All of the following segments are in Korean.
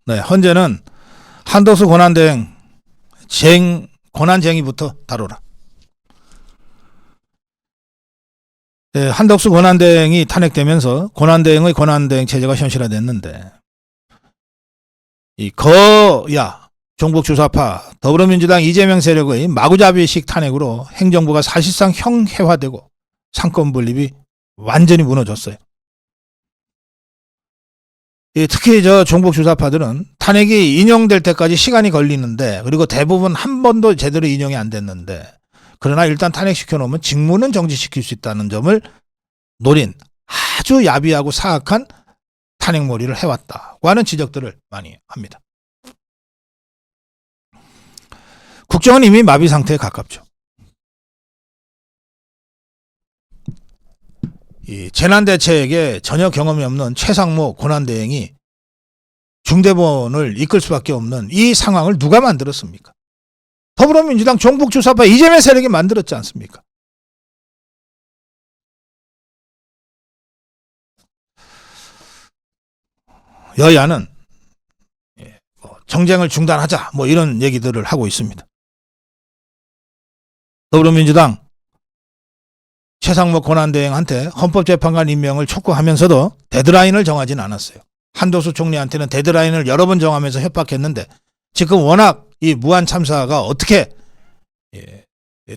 네, 헌재는 한덕수 권한대행 권한쟁의부터 다루라. 네, 한덕수 권한대행이 탄핵되면서 권한대행의 권한대행 체제가 현실화됐는데 이 거야 종북주사파 더불어민주당 이재명 세력의 마구잡이식 탄핵으로 행정부가 사실상 형해화되고 상권 분립이 완전히 무너졌어요. 특히 종북주사파들은 탄핵이 인용될 때까지 시간이 걸리는데, 그리고 대부분 한 번도 제대로 인용이 안 됐는데, 그러나 일단 탄핵시켜 놓으면 직무는 정지시킬 수 있다는 점을 노린 아주 야비하고 사악한 탄핵몰이를 해왔다고 하는 지적들을 많이 합니다. 국정은 이미 마비 상태에 가깝죠. 이 재난대책에 전혀 경험이 없는 최상목 권한대행이 중대본을 이끌 수밖에 없는 이 상황을 누가 만들었습니까? 더불어민주당 종북주사파 이재명 세력이 만들었지 않습니까? 여야는 정쟁을 중단하자 이런 얘기들을 하고 있습니다. 더불어민주당 최상목 권한대행한테 헌법재판관 임명을 촉구하면서도 데드라인을 정하진 않았어요. 한덕수 총리한테는 데드라인을 여러 번 정하면서 협박했는데 지금 워낙 이 무한 참사가 어떻게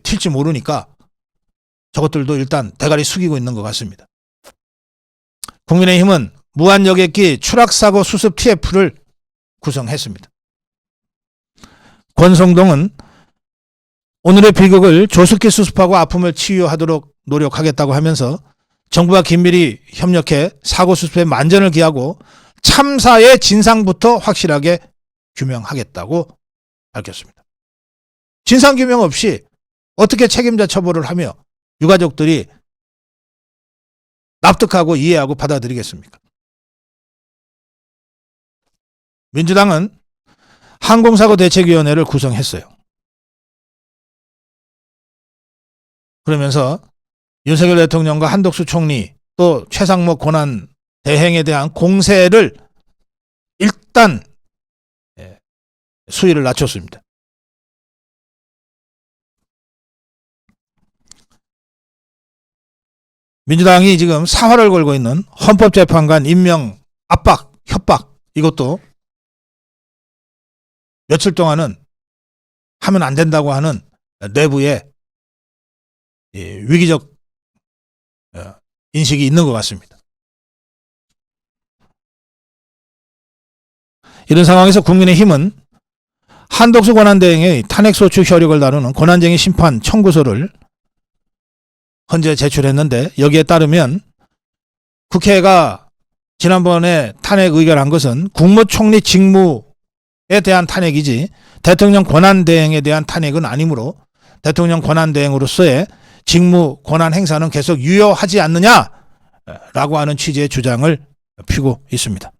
튈지 모르니까 저것들도 일단 대가리 숙이고 있는 것 같습니다. 국민의힘은 무한여객기 추락사고 수습 TF를 구성했습니다. 권성동은 오늘의 비극을 조속히 수습하고 아픔을 치유하도록 노력하겠다고 하면서 정부와 긴밀히 협력해 사고 수습에 만전을 기하고 참사의 진상부터 확실하게 규명하겠다고 밝혔습니다. 진상규명 없이 어떻게 책임자 처벌을 하며 유가족들이 납득하고 이해하고 받아들이겠습니까? 민주당은 항공사고대책위원회를 구성했어요. 그러면서 윤석열 대통령과 한덕수 총리 또 최상목 권한대행에 대한 공세를 일단 수위를 낮췄습니다. 민주당이 지금 사활을 걸고 있는 헌법재판관 임명 압박, 협박, 이것도 며칠 동안은 하면 안 된다고 하는 내부의 위기적 인식이 있는 것 같습니다. 이런 상황에서 국민의힘은 한덕수 권한대행의 탄핵소추 효력을 다루는 권한쟁의 심판 청구서를 헌재에 제출했는데, 여기에 따르면 국회가 지난번에 탄핵 의결한 것은 국무총리 직무에 대한 탄핵이지 대통령 권한대행에 대한 탄핵은 아니므로 대통령 권한대행으로서의 직무 권한 행사는 계속 유효하지 않느냐라고 하는 취지의 주장을 펴고 있습니다.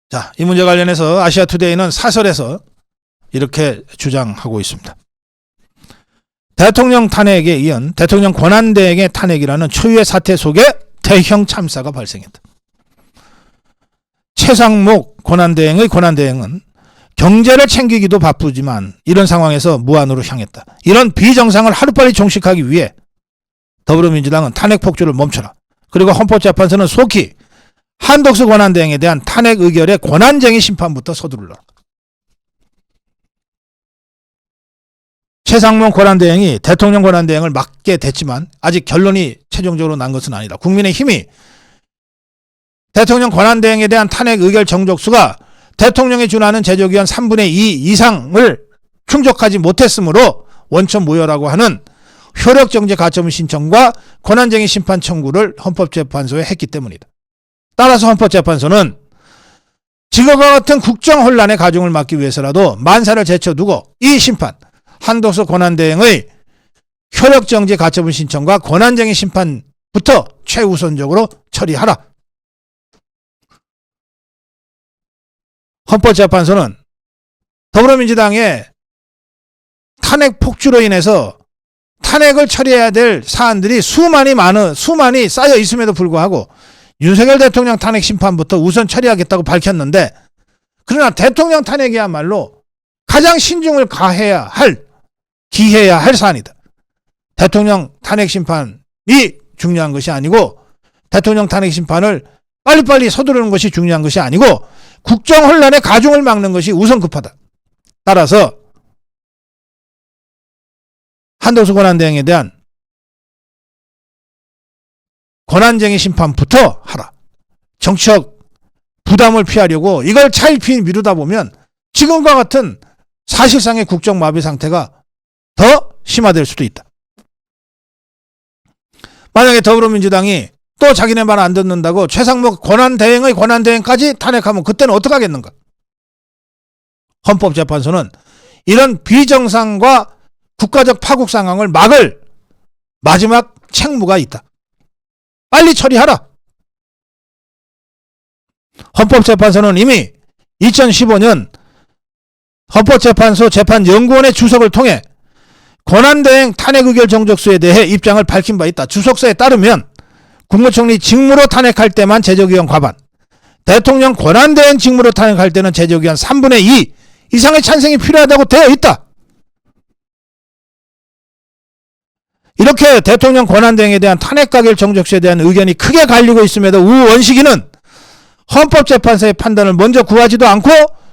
자, 이 문제 관련해서 아시아투데이는 사설에서 이렇게 주장하고 있습니다. 대통령 탄핵에 이은 대통령 권한대행의 탄핵이라는 초유의 사태 속에 대형 참사가 발생했다. 최상목 권한대행의 권한대행은 경제를 챙기기도 바쁘지만 이런 상황에서 무한으로 향했다. 이런 비정상을 하루빨리 종식하기 위해 더불어민주당은 탄핵 폭주를 멈춰라. 그리고 헌법재판소는 속히 한덕수 권한대행에 대한 탄핵 의결의 권한쟁의 심판부터 서두르라. 최상목 권한대행이 대통령 권한대행을 맡게 됐지만 아직 결론이 최종적으로 난 것은 아니다. 국민의힘이 대통령 권한대행에 대한 탄핵 의결 정족수가 대통령이 준하는 제적위원 3분의 2 이상을 충족하지 못했으므로 원천 무효라고 하는 효력정지 가처분 신청과 권한쟁의 심판 청구를 헌법재판소에 했기 때문이다. 따라서 헌법재판소는 지금과 같은 국정혼란의 가중을 막기 위해서라도 만사를 제쳐두고 이 심판, 한덕수 권한대행의 효력정지 가처분 신청과 권한쟁의 심판부터 최우선적으로 처리하라. 헌법재판소는 더불어민주당의 탄핵 폭주로 인해서 탄핵을 처리해야 될 사안들이 수많이 쌓여 있음에도 불구하고 윤석열 대통령 탄핵 심판부터 우선 처리하겠다고 밝혔는데, 그러나 대통령 탄핵이야말로 가장 신중을 기해야 할 사안이다. 대통령 탄핵 심판이 중요한 것이 아니고, 대통령 탄핵 심판을 빨리빨리 서두르는 것이 중요한 것이 아니고, 국정 혼란의 가중을 막는 것이 우선 급하다. 따라서 한덕수 권한대행에 대한 권한쟁의 심판부터 하라. 정치적 부담을 피하려고 이걸 차일피일 미루다 보면 지금과 같은 사실상의 국정마비 상태가 더 심화될 수도 있다. 만약에 더불어민주당이 또 자기네 말 안 듣는다고 최상목 권한대행의 권한대행까지 탄핵하면 그때는 어떡하겠는가? 헌법재판소는 이런 비정상과 국가적 파국 상황을 막을 마지막 책무가 있다. 빨리 처리하라. 헌법재판소는 이미 2015년 헌법재판소 재판연구원의 주석을 통해 권한대행 탄핵 의결 정족수에 대해 입장을 밝힌 바 있다. 주석서에 따르면 국무총리 직무로 탄핵할 때만 제적의원 과반, 대통령 권한대행 직무로 탄핵할 때는 제적의원 3분의 2 이상의 찬성이 필요하다고 되어 있다. 이렇게 대통령 권한대행에 대한 탄핵 가결 정족수에 대한 의견이 크게 갈리고 있음에도 우원식이는 헌법재판소의 판단을 먼저 구하지도 않고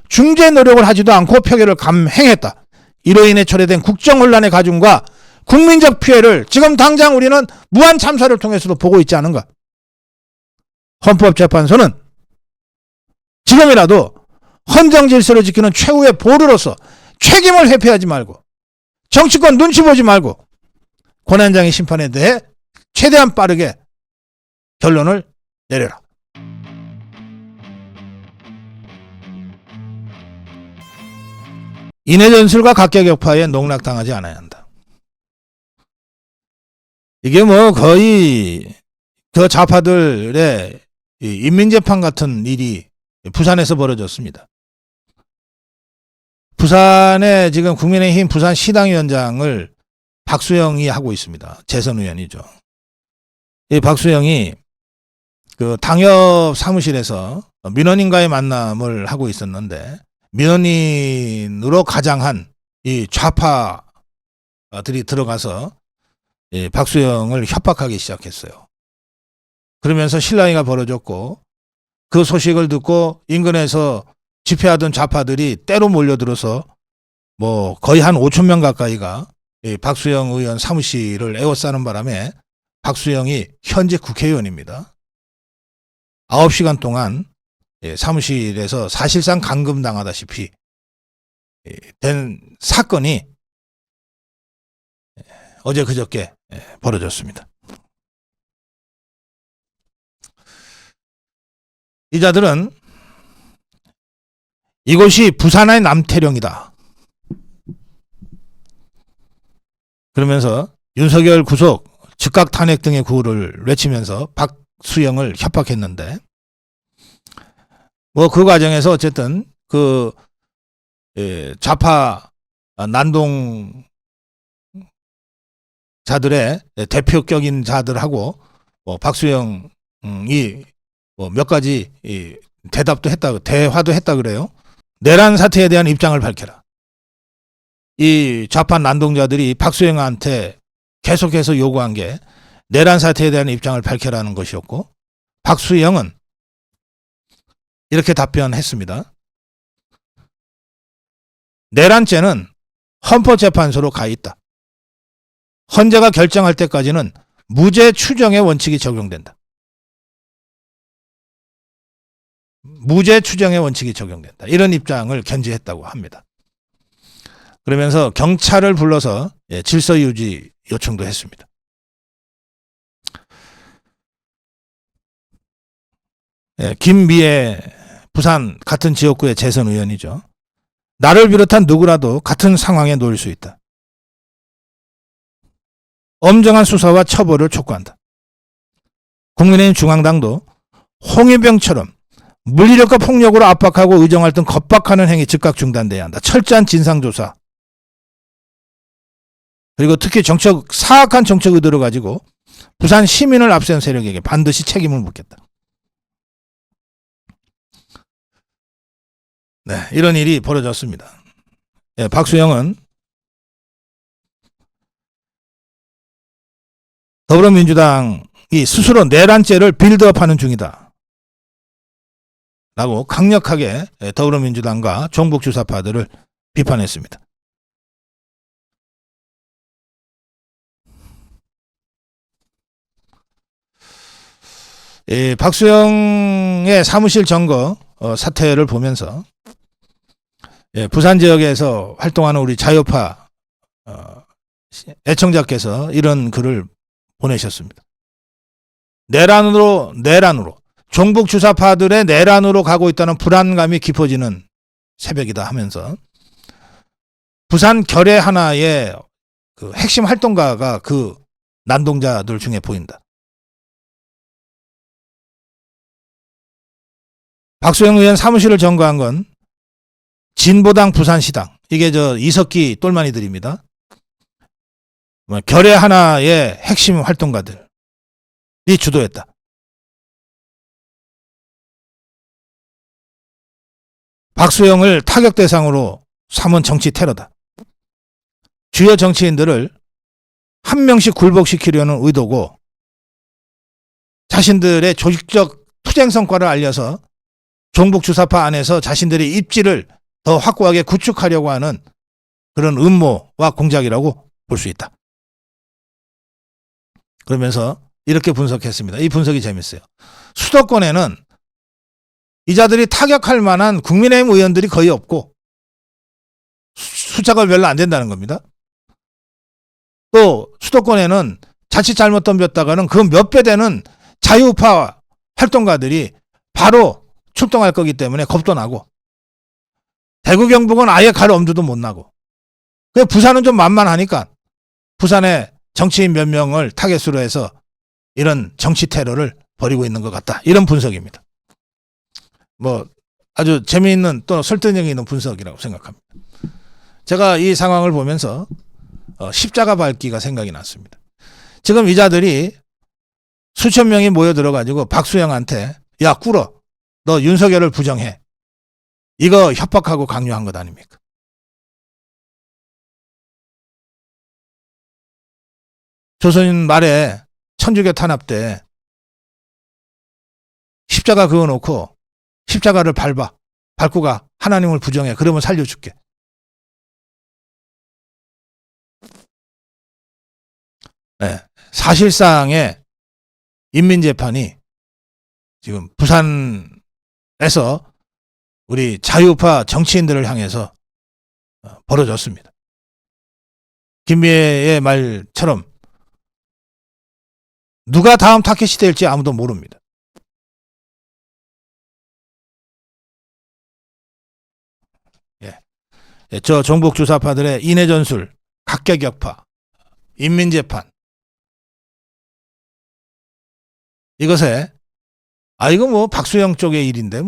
중재 노력을 하지도 않고 표결을 감행했다. 이로 인해 초래된 국정혼란의 가중과 국민적 피해를 지금 당장 우리는 무한 참사를 통해서도 보고 있지 않은가? 헌법재판소는 지금이라도 헌정 질서를 지키는 최후의 보루로서 책임을 회피하지 말고, 정치권 눈치 보지 말고 권한쟁의 심판에 대해 최대한 빠르게 결론을 내려라. 인해전술과 각계격파에 농락당하지 않아야 한다. 이게 뭐 거의 그 좌파들의 인민재판 같은 일이 부산에서 벌어졌습니다. 부산에 지금 국민의힘 부산 시당위원장을 박수영이 하고 있습니다. 재선 의원이죠. 이 박수영이 그 당협 사무실에서 민원인과의 만남을 하고 있었는데, 민원인으로 가장한 이 좌파들이 들어가서 이 박수영을 협박하기 시작했어요. 그러면서 실랑이가 벌어졌고, 그 소식을 듣고 인근에서 집회하던 좌파들이 때로 몰려들어서 뭐 거의 한 5천 명 가까이가 이 박수영 의원 사무실을 에워싸는 바람에 박수영이 현재 국회의원입니다. 9시간 동안 사무실에서 사실상 감금당하다시피 된 사건이 어제 그저께 벌어졌습니다. 이 자들은 이곳이 부산의 남태령이다. 그러면서 윤석열 구속, 즉각 탄핵 등의 구호를 외치면서 박수영을 협박했는데, 뭐 그 과정에서 어쨌든 그 좌파 난동 자들의 대표격인 자들하고 뭐 박수영이 뭐 몇 가지 대화도 했다 그래요. 내란 사태에 대한 입장을 밝혀라. 이 좌파 난동자들이 박수영한테 계속해서 요구한 게 내란 사태에 대한 입장을 밝혀라는 것이었고, 박수영은 이렇게 답변했습니다. 내란죄는 헌법재판소로 가 있다. 헌재가 결정할 때까지는 무죄 추정의 원칙이 적용된다. 무죄 추정의 원칙이 적용된다. 이런 입장을 견지했다고 합니다. 그러면서 경찰을 불러서 질서 유지 요청도 했습니다. 김미애 부산 같은 지역구의 재선 의원이죠. 나를 비롯한 누구라도 같은 상황에 놓일 수 있다. 엄정한 수사와 처벌을 촉구한다. 국민의힘 중앙당도 홍위병처럼 물리력과 폭력으로 압박하고 의정할 등 겁박하는 행위 즉각 중단돼야 한다. 철저한 진상조사, 그리고 특히 사악한 정책 의도를 가지고 부산 시민을 앞세운 세력에게 반드시 책임을 묻겠다. 네, 이런 일이 벌어졌습니다. 예, 박수영은 더불어민주당이 스스로 내란죄를 빌드업하는 중이다 라고 강력하게 더불어민주당과 종북 주사파들을 비판했습니다. 박수영의 사무실 점거 사태를 보면서 부산 지역에서 활동하는 우리 자유파 애청자께서 이런 글을 보내셨습니다. 내란으로 종북 주사파들의 내란으로 가고 있다는 불안감이 깊어지는 새벽이다 하면서 부산 결의 하나의 그 핵심 활동가가 그 난동자들 중에 보인다. 박수영 의원 사무실을 점거한 건 진보당 부산시당, 이게 이석기 똘마니들입니다. 결의 하나의 핵심 활동가들이 주도했다. 박수영을 타격 대상으로 삼은 정치 테러다. 주요 정치인들을 한 명씩 굴복시키려는 의도고 자신들의 조직적 투쟁 성과를 알려서 종북 주사파 안에서 자신들의 입지를 더 확고하게 구축하려고 하는 그런 음모와 공작이라고 볼 수 있다. 그러면서 이렇게 분석했습니다. 이 분석이 재밌어요. 수도권에는 이자들이 타격할 만한 국민의힘 의원들이 거의 없고 숫자가 별로 안 된다는 겁니다. 또 수도권에는 자칫 잘못 덤볐다가는 그 몇 배 되는 자유파 활동가들이 바로 출동할 거기 때문에 겁도 나고 대구 경북은 아예 갈 엄두도 못 나고 부산은 좀 만만하니까 부산의 정치인 몇 명을 타겟으로 해서 이런 정치 테러를 벌이고 있는 것 같다. 이런 분석입니다. 아주 재미있는 또 설득력이 있는 분석이라고 생각합니다. 제가 이 상황을 보면서 십자가 밟기가 생각이 났습니다. 지금 이자들이 수천 명이 모여들어가지고 박수영한테 야 꿇어. 너 윤석열을 부정해. 이거 협박하고 강요한 것 아닙니까? 조선 말에 천주교 탄압 때 십자가 그어놓고 십자가를 밟고 가. 하나님을 부정해. 그러면 살려줄게. 네, 사실상의 인민재판이 지금 부산에서 우리 자유파 정치인들을 향해서 벌어졌습니다. 김미애의 말처럼 누가 다음 타겟이 될지 아무도 모릅니다. 저 종북 주사파들의 인해전술, 각계격파, 인민재판, 이것에 이거 박수영 쪽의 일인데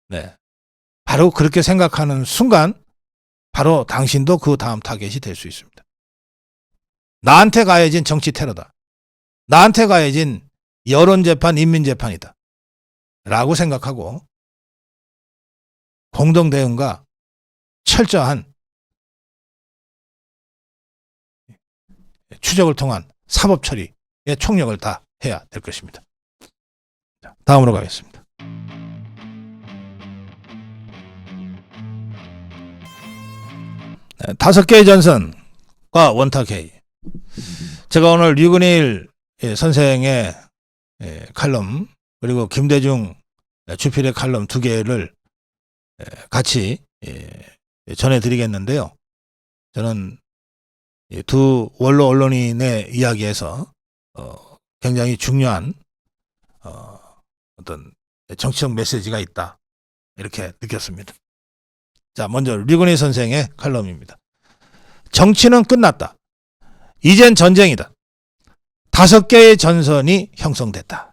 네, 바로 그렇게 생각하는 순간 바로 당신도 그 다음 타겟이 될 수 있습니다. 나한테 가해진 정치 테러다. 나한테 가해진 여론재판, 인민재판이다. 라고 생각하고 공동대응과 철저한 추적을 통한 사법처리에 총력을 다 해야 될 것입니다. 다음으로 가겠습니다. 다섯 개의 전선과 원탁회의. 제가 오늘 류근일 선생의 칼럼 그리고 김대중 주필의 칼럼 두 개를 같이 전해드리겠는데요. 저는 두 원로 언론인의 이야기에서 굉장히 중요한 어떤 정치적 메시지가 있다 이렇게 느꼈습니다. 자, 먼저 류근일 선생의 칼럼입니다. 정치는 끝났다. 이젠 전쟁이다. 다섯 개의 전선이 형성됐다.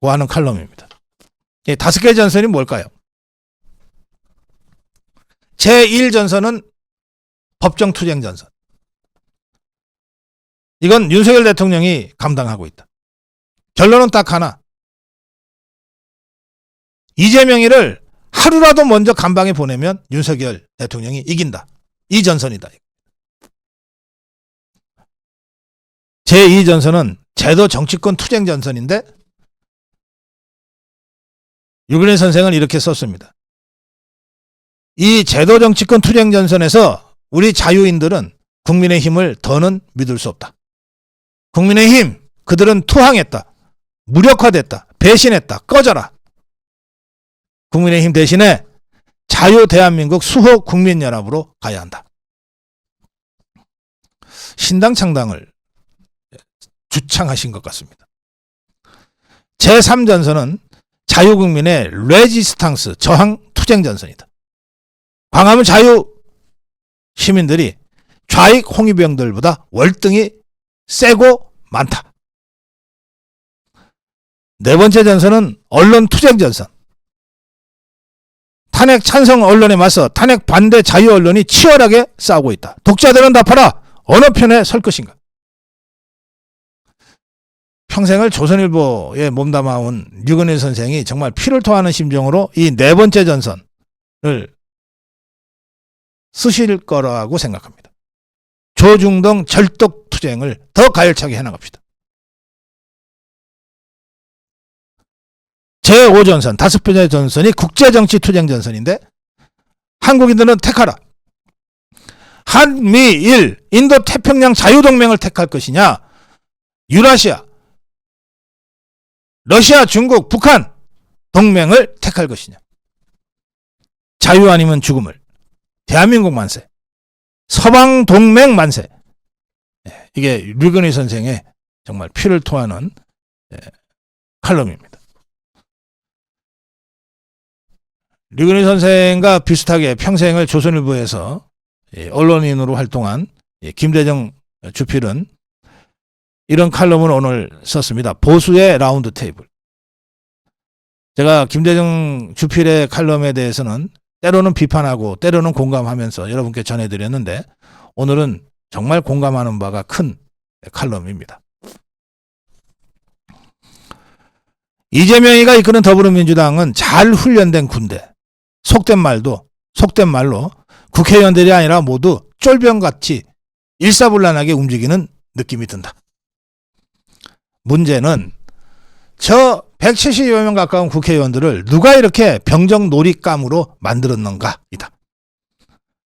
고 하는 칼럼입니다. 다섯 개의 전선이 뭘까요? 제1전선은 법정투쟁전선. 이건 윤석열 대통령이 감당하고 있다. 결론은 딱 하나. 이재명이를 하루라도 먼저 감방에 보내면 윤석열 대통령이 이긴다. 이 전선이다. 제2전선은 제도 정치권 투쟁 전선인데 유근희 선생은 이렇게 썼습니다. 이 제도 정치권 투쟁 전선에서 우리 자유인들은 국민의힘을 더는 믿을 수 없다. 국민의힘 그들은 투항했다. 무력화됐다. 배신했다. 꺼져라. 국민의힘 대신에 자유대한민국 수호 국민연합으로 가야 한다. 신당 창당을 주창하신 것 같습니다. 제3전선은 자유국민의 레지스탕스 저항 투쟁 전선이다. 광화문 자유 시민들이 좌익 홍위병들보다 월등히 세고 많다. 네 번째 전선은 언론 투쟁 전선. 탄핵 찬성 언론에 맞서 탄핵 반대 자유 언론이 치열하게 싸우고 있다. 독자들은 답하라. 어느 편에 설 것인가? 평생을 조선일보에 몸담아온 류근일 선생이 정말 피를 토하는 심정으로 이 네 번째 전선을 쓰실 거라고 생각합니다. 조중동 절독 투쟁을 더 가열차게 해나갑시다. 제5전선, 다섯 번째 전선이 국제정치 투쟁 전선인데 한국인들은 택하라. 한미일 인도태평양 자유동맹을 택할 것이냐, 유라시아, 러시아, 중국, 북한 동맹을 택할 것이냐. 자유 아니면 죽음을. 대한민국 만세. 서방 동맹 만세. 이게 류근희 선생의 정말 피를 토하는 칼럼입니다. 류근희 선생과 비슷하게 평생을 조선일보에서 언론인으로 활동한 김대정 주필은 이런 칼럼을 오늘 썼습니다. 보수의 라운드 테이블. 제가 김대정 주필의 칼럼에 대해서는 때로는 비판하고 때로는 공감하면서 여러분께 전해드렸는데 오늘은 정말 공감하는 바가 큰 칼럼입니다. 이재명이가 이끄는 더불어민주당은 잘 훈련된 군대. 속된 말로 국회의원들이 아니라 모두 쫄병같이 일사불란하게 움직이는 느낌이 든다. 문제는 저 170여 명 가까운 국회의원들을 누가 이렇게 병정 놀잇감으로 만들었는가이다.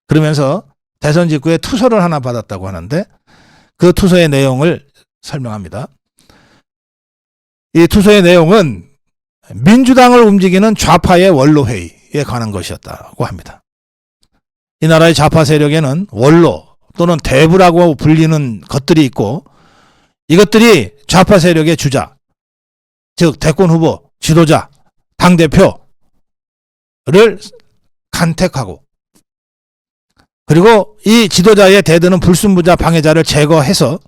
그러면서 대선 직후에 투서를 하나 받았다고 하는데 그 투서의 내용을 설명합니다. 이 투서의 내용은 민주당을 움직이는 좌파의 원로회의에 관한 것이었다고 합니다. 이 나라의 좌파 세력에는 원로 또는 대부라고 불리는 것들이 있고 이것들이 좌파 세력의 주자, 즉 대권 후보, 지도자, 당대표를 간택하고 그리고 이 지도자의 대드는 불순부자 방해자를 제거해서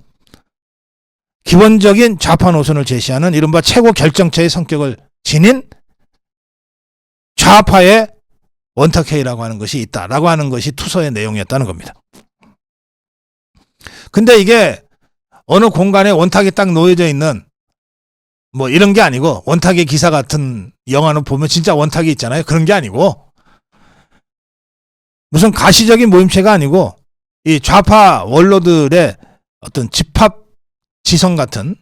기본적인 좌파 노선을 제시하는 이른바 최고 결정체의 성격을 지닌 좌파의 원탁회의라고 하는 것이 있다라고 하는 것이 투서의 내용이었다는 겁니다. 근데 이게 어느 공간에 원탁이 딱 놓여져 있는 뭐 이런 게 아니고 원탁의 기사 같은 영화는 보면 진짜 원탁이 있잖아요. 그런 게 아니고 무슨 가시적인 모임체가 아니고 이 좌파 원로들의 어떤 집합 지성 같은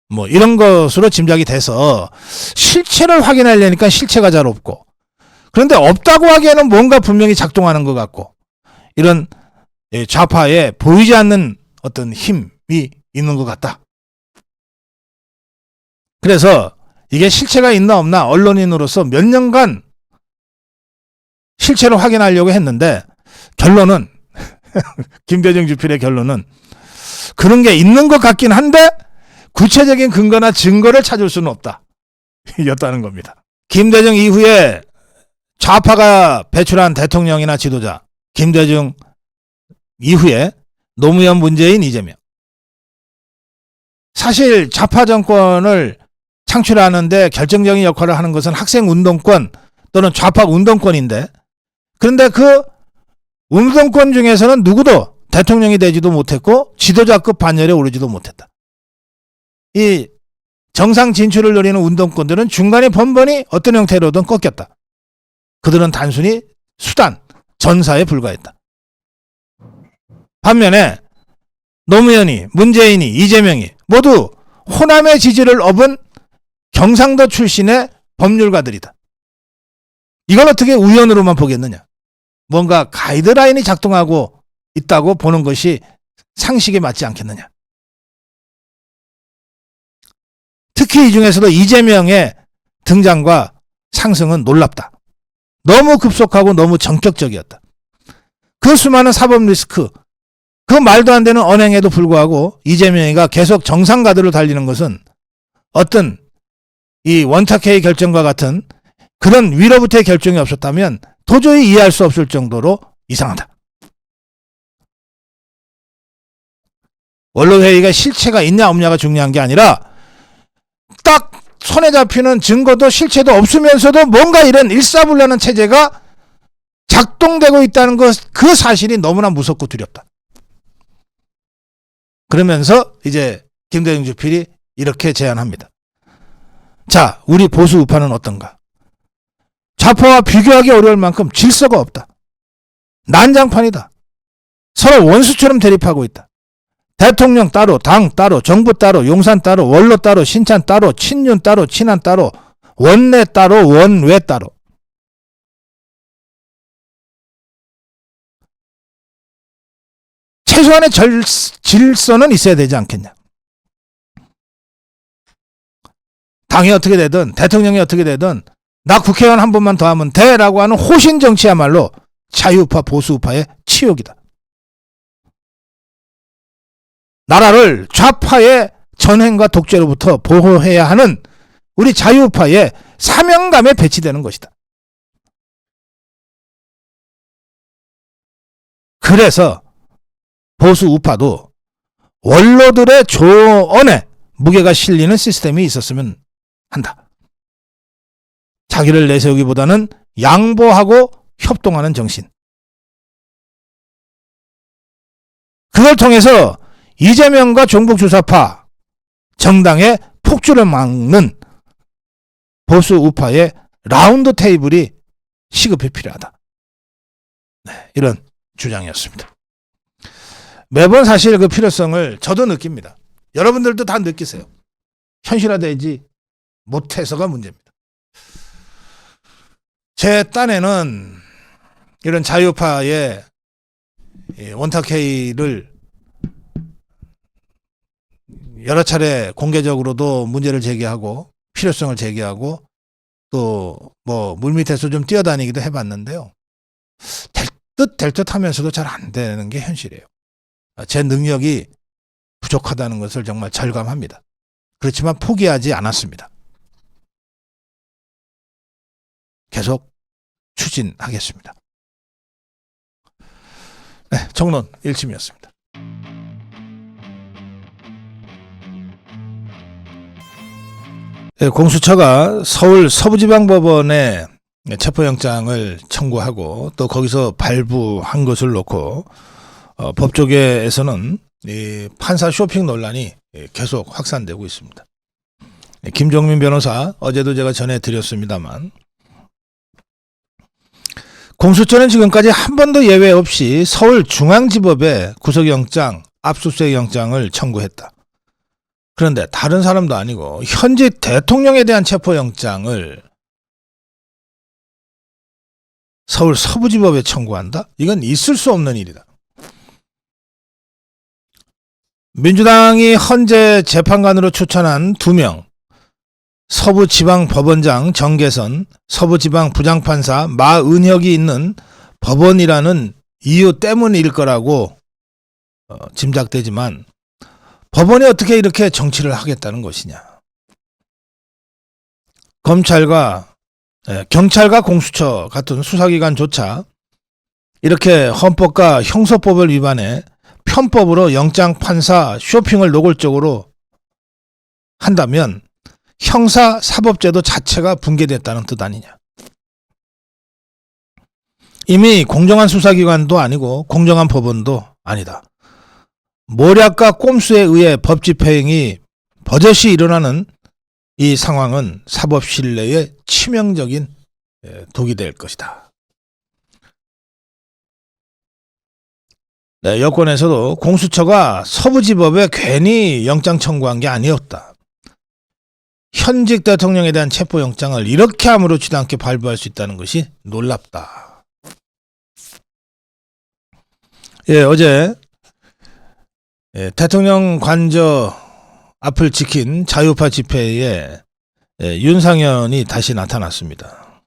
뭐 이런 것으로 짐작이 돼서 실체를 확인하려니까 실체가 잘 없고 그런데 없다고 하기에는 뭔가 분명히 작동하는 것 같고 이런 좌파에 보이지 않는 어떤 힘이 있는 것 같다. 그래서 이게 실체가 있나 없나 언론인으로서 몇 년간 실체를 확인하려고 했는데 결론은 김대정 주필의 결론은 그런 게 있는 것 같긴 한데 구체적인 근거나 증거를 찾을 수는 없다. 였다는 겁니다. 김대중 이후에 좌파가 배출한 대통령이나 지도자, 김대중 이후에 노무현, 문재인, 이재명. 사실 좌파 정권을 창출하는데 결정적인 역할을 하는 것은 학생 운동권 또는 좌파 운동권인데 그런데 그 운동권 중에서는 누구도 대통령이 되지도 못했고 지도자급 반열에 오르지도 못했다. 이 정상 진출을 노리는 운동권들은 중간에 번번이 어떤 형태로든 꺾였다. 그들은 단순히 수단, 전사에 불과했다. 반면에 노무현이, 문재인이, 이재명이 모두 호남의 지지를 얻은 경상도 출신의 법률가들이다. 이걸 어떻게 우연으로만 보겠느냐. 뭔가 가이드라인이 작동하고 있다고 보는 것이 상식에 맞지 않겠느냐. 특히 이 중에서도 이재명의 등장과 상승은 놀랍다. 너무 급속하고 너무 전격적이었다. 그 수많은 사법 리스크, 그 말도 안 되는 언행에도 불구하고 이재명이가 계속 정상가도를 달리는 것은 어떤 이 원탁회의 결정과 같은 그런 위로부터의 결정이 없었다면 도저히 이해할 수 없을 정도로 이상하다. 원로회의가 실체가 있냐 없냐가 중요한 게 아니라 딱 손에 잡히는 증거도 실체도 없으면서도 뭔가 이런 일사불란한 체제가 작동되고 있다는 것, 그 사실이 너무나 무섭고 두렵다. 그러면서 이제 김대중 주필이 이렇게 제안합니다. 자, 우리 보수 우파는 어떤가? 좌파와 비교하기 어려울 만큼 질서가 없다. 난장판이다. 서로 원수처럼 대립하고 있다. 대통령 따로, 당 따로, 정부 따로, 용산 따로, 원로 따로, 신찬 따로, 친윤 따로, 친한 따로, 원내 따로, 원외 따로. 최소한의 질서는 있어야 되지 않겠냐. 당이 어떻게 되든 대통령이 어떻게 되든 나 국회의원 한 번만 더 하면 돼라고 하는 호신 정치야말로 자유우파 보수우파의 치욕이다. 나라를 좌파의 전횡과 독재로부터 보호해야 하는 우리 자유우파의 사명감에 배치되는 것이다. 그래서 보수우파도 원로들의 조언에 무게가 실리는 시스템이 있었으면 한다. 자기를 내세우기보다는 양보하고 협동하는 정신. 그걸 통해서 이재명과 종북주사파 정당의 폭주를 막는 보수 우파의 라운드 테이블이 시급히 필요하다. 네, 이런 주장이었습니다. 매번 사실 그 필요성을 저도 느낍니다. 여러분들도 다 느끼세요. 현실화되지 못해서가 문제입니다. 제 딴에는 이런 자유파의 원탁회의를 여러 차례 공개적으로도 문제를 제기하고 필요성을 제기하고 또 뭐 물밑에서 좀 뛰어다니기도 해봤는데요. 될 듯 하면서도 잘 안 되는 게 현실이에요. 제 능력이 부족하다는 것을 정말 절감합니다. 그렇지만 포기하지 않았습니다. 계속 추진하겠습니다. 네, 정론 1침이었습니다. 네, 공수처가 서울 서부지방법원에 체포영장을 청구하고 또 거기서 발부한 것을 놓고 법조계에서는 이 판사 쇼핑 논란이 계속 확산되고 있습니다. 김종민 변호사 어제도 제가 전해드렸습니다만 공수처는 지금까지 한 번도 예외 없이 서울중앙지법에 구속영장, 압수수색영장을 청구했다. 그런데 다른 사람도 아니고 현직 대통령에 대한 체포영장을 서울 서부지법에 청구한다? 이건 있을 수 없는 일이다. 민주당이 헌재 재판관으로 추천한 2명, 서부지방법원장 정계선, 서부지방 부장판사 마은혁이 있는 법원이라는 이유 때문일 거라고 짐작되지만 법원이 어떻게 이렇게 정치를 하겠다는 것이냐. 경찰과 공수처 같은 수사기관조차 이렇게 헌법과 형사법을 위반해 편법으로 영장판사 쇼핑을 노골적으로 한다면 형사사법제도 자체가 붕괴됐다는 뜻 아니냐. 이미 공정한 수사기관도 아니고 공정한 법원도 아니다. 모략과 꼼수에 의해 법집행이 버젓이 일어나는 이 상황은 사법 신뢰에 치명적인 독이 될 것이다. 네, 여권에서도 공수처가 서부지법에 괜히 영장 청구한 게 아니었다. 현직 대통령에 대한 체포영장을 이렇게 아무렇지도 않게 발부할 수 있다는 것이 놀랍다. 어제 대통령 관저 앞을 지킨 자유파 집회에 윤상현이 다시 나타났습니다.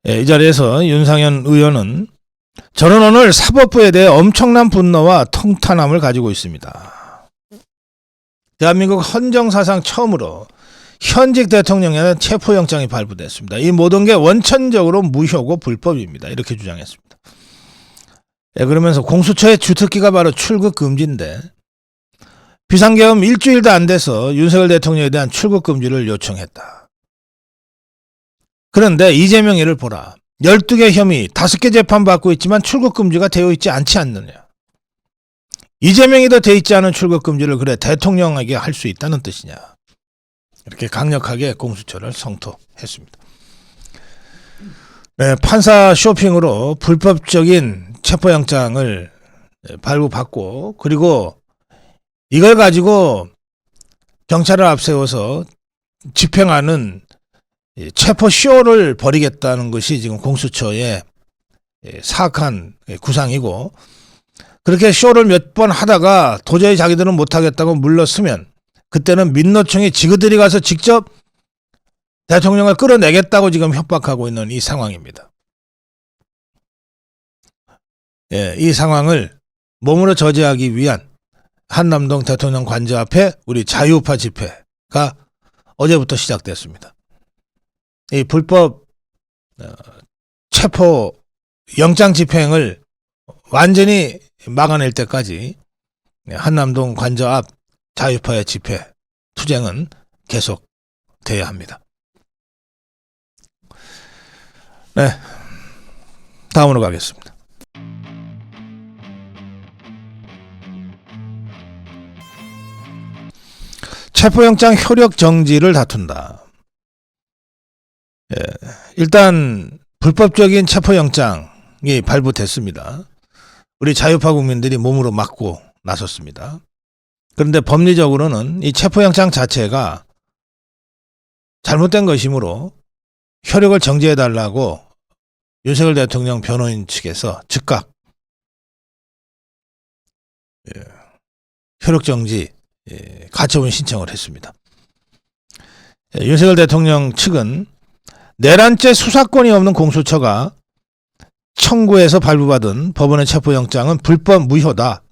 이 자리에서 윤상현 의원은 저는 오늘 사법부에 대해 엄청난 분노와 통탄함을 가지고 있습니다. 대한민국 헌정사상 처음으로 현직 대통령에 대한 체포영장이 발부됐습니다. 이 모든 게 원천적으로 무효고 불법입니다. 이렇게 주장했습니다. 그러면서 공수처의 주특기가 바로 출국 금지인데 비상계엄 일주일도 안 돼서 윤석열 대통령에 대한 출국 금지를 요청했다. 그런데 이재명이를 보라. 12개 혐의, 5개 재판받고 있지만 출국 금지가 되어 있지 않지 않느냐. 이재명이 더 돼 있지 않은 출국 금지를 그래 대통령에게 할 수 있다는 뜻이냐. 이렇게 강력하게 공수처를 성토했습니다. 판사 쇼핑으로 불법적인 체포영장을 발부받고 그리고 이걸 가지고 경찰을 앞세워서 집행하는 체포쇼를 벌이겠다는 것이 지금 공수처의 사악한 구상이고 그렇게 쇼를 몇 번 하다가 도저히 자기들은 못하겠다고 물러서면 그때는 민노총이 지그들이 가서 직접 대통령을 끌어내겠다고 지금 협박하고 있는 이 상황입니다. 이 상황을 몸으로 저지하기 위한 한남동 대통령 관저 앞에 우리 자유파 집회가 어제부터 시작됐습니다. 이 불법 체포 영장 집행을 완전히 막아낼 때까지 한남동 관저 앞 자유파의 집회 투쟁은 계속돼야 합니다. 네, 다음으로 가겠습니다. 체포영장 효력 정지를 다툰다. 일단 불법적인 체포영장이 발부됐습니다. 우리 자유파 국민들이 몸으로 막고 나섰습니다. 그런데 법리적으로는 이 체포영장 자체가 잘못된 것이므로 효력을 정지해달라고 윤석열 대통령 변호인 측에서 즉각 효력정지 가처분 신청을 했습니다. 윤석열 대통령 측은 내란죄 수사권이 없는 공수처가 청구해서 발부받은 법원의 체포영장은 불법 무효다.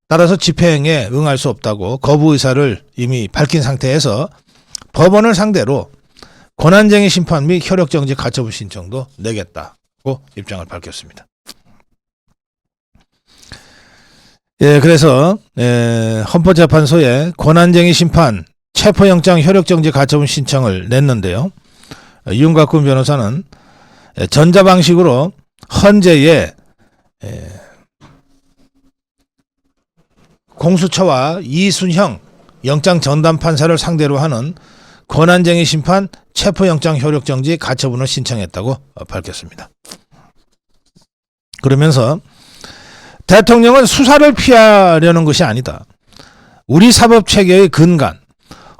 따라서 집행에 응할 수 없다고 거부 의사를 이미 밝힌 상태에서 법원을 상대로 권한쟁의 심판 및 효력정지 가처분 신청도 내겠다고 입장을 밝혔습니다. 그래서 헌법재판소에 권한쟁의 심판, 체포영장 효력정지 가처분 신청을 냈는데요. 이윤곽군 변호사는 전자방식으로 헌재에 공수처와 이순형 영장 전담 판사를 상대로 하는 권한쟁의 심판, 체포영장 효력정지 가처분을 신청했다고 밝혔습니다. 그러면서 대통령은 수사를 피하려는 것이 아니다. 우리 사법체계의 근간,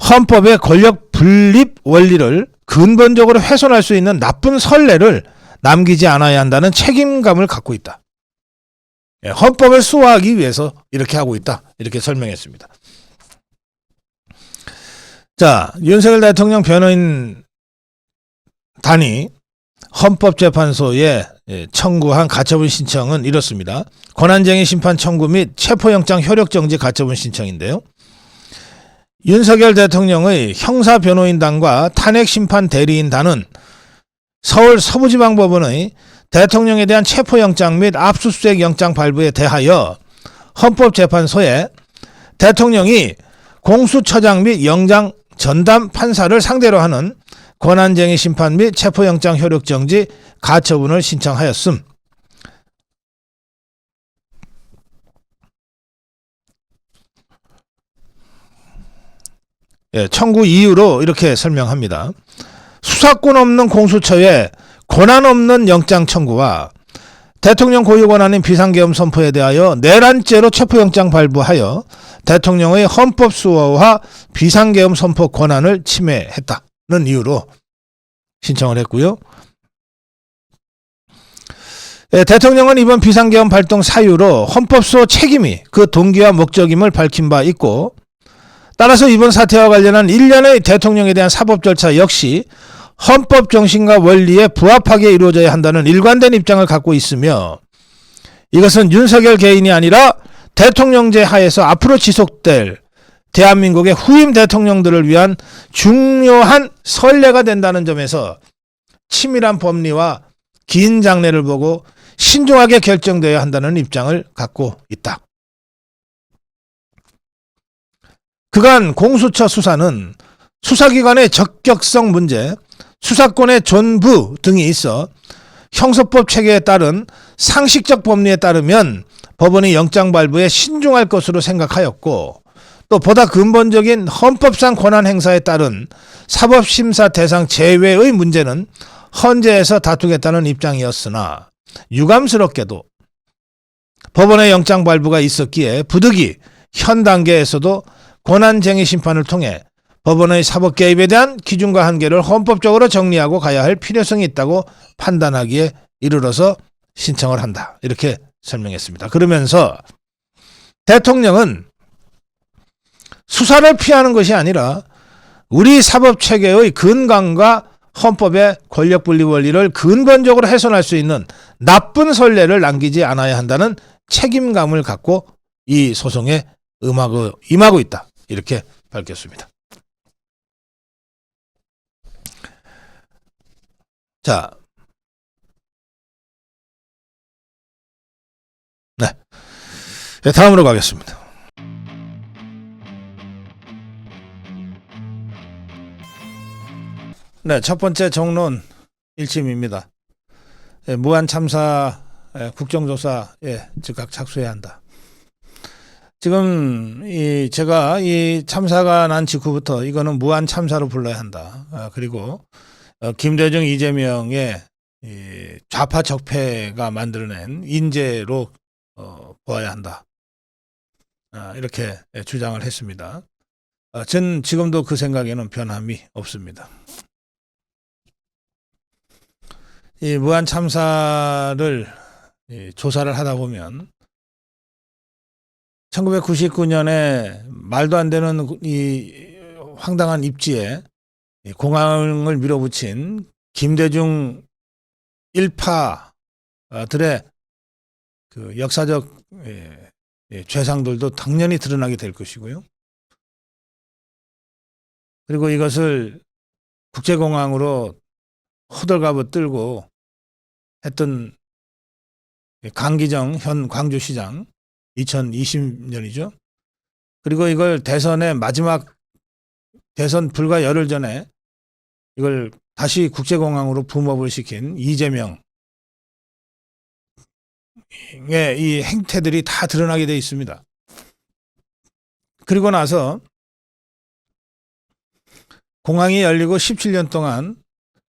헌법의 권력 분립 원리를 근본적으로 훼손할 수 있는 나쁜 선례를 남기지 않아야 한다는 책임감을 갖고 있다. 헌법을 수호하기 위해서 이렇게 하고 있다. 이렇게 설명했습니다. 자, 윤석열 대통령 변호인 단이 헌법재판소에 청구한 가처분 신청은 이렇습니다. 권한쟁의 심판 청구 및 체포영장 효력정지 가처분 신청인데요. 윤석열 대통령의 형사변호인단과 탄핵심판 대리인단은 서울 서부지방법원의 대통령에 대한 체포영장 및 압수수색 영장 발부에 대하여 헌법재판소에 대통령이 공수처장 및 영장 전담 판사를 상대로 하는 권한쟁의 심판 및 체포영장 효력정지 가처분을 신청하였음. 청구 이유로 이렇게 설명합니다. 수사권 없는 공수처에 권한 없는 영장 청구와 대통령 고유 권한인 비상계엄 선포에 대하여 내란죄로 체포영장 발부하여 대통령의 헌법 수호와 비상계엄 선포 권한을 침해했다는 이유로 신청을 했고요. 대통령은 이번 비상계엄 발동 사유로 헌법수호 책임이 그 동기와 목적임을 밝힌 바 있고, 따라서 이번 사태와 관련한 일련의 대통령에 대한 사법 절차 역시 헌법 정신과 원리에 부합하게 이루어져야 한다는 일관된 입장을 갖고 있으며, 이것은 윤석열 개인이 아니라 대통령제 하에서 앞으로 지속될 대한민국의 후임 대통령들을 위한 중요한 선례가 된다는 점에서 치밀한 법리와 긴 장래를 보고 신중하게 결정되어야 한다는 입장을 갖고 있다. 그간 공수처 수사는 수사기관의 적격성 문제, 수사권의 존부 등이 있어 형사법 체계에 따른 상식적 법리에 따르면 법원이 영장 발부에 신중할 것으로 생각하였고, 또 보다 근본적인 헌법상 권한 행사에 따른 사법심사 대상 제외의 문제는 헌재에서 다투겠다는 입장이었으나, 유감스럽게도 법원의 영장 발부가 있었기에 부득이 현 단계에서도 권한쟁의 심판을 통해 법원의 사법 개입에 대한 기준과 한계를 헌법적으로 정리하고 가야 할 필요성이 있다고 판단하기에 이르러서 신청을 한다. 이렇게 설명했습니다. 그러면서 대통령은 수사를 피하는 것이 아니라 우리 사법체계의 근간과 헌법의 권력분리 원리를 근본적으로 훼손할 수 있는 나쁜 선례를 남기지 않아야 한다는 책임감을 갖고 이 소송에 임하고 있다. 이렇게 밝혔습니다. 자, 네, 다음으로 가겠습니다. 네, 첫 번째 정론 1심입니다. 무한 참사 국정조사에 즉각 착수해야 한다. 지금 제가 이 참사가 난 직후부터 이거는 무한 참사로 불러야 한다. 그리고 김대중, 이재명의 좌파 적폐가 만들어낸 인재로 보아야 한다. 이렇게 주장을 했습니다. 전 지금도 그 생각에는 변함이 없습니다. 이 무한 참사를 조사를 하다 보면 1999년에 말도 안 되는 이 황당한 입지에 공항을 밀어붙인 김대중 일파들의 그 역사적 죄상들도 당연히 드러나게 될 것이고요. 그리고 이것을 국제공항으로 호들갑을 떨고 했던 강기정 현 광주시장 2020년이죠. 그리고 이걸 대선의 마지막 대선 불과 열흘 전에 이걸 다시 국제공항으로 붐업을 시킨 이재명의 이 행태들이 다 드러나게 되어 있습니다. 그리고 나서 공항이 열리고 17년 동안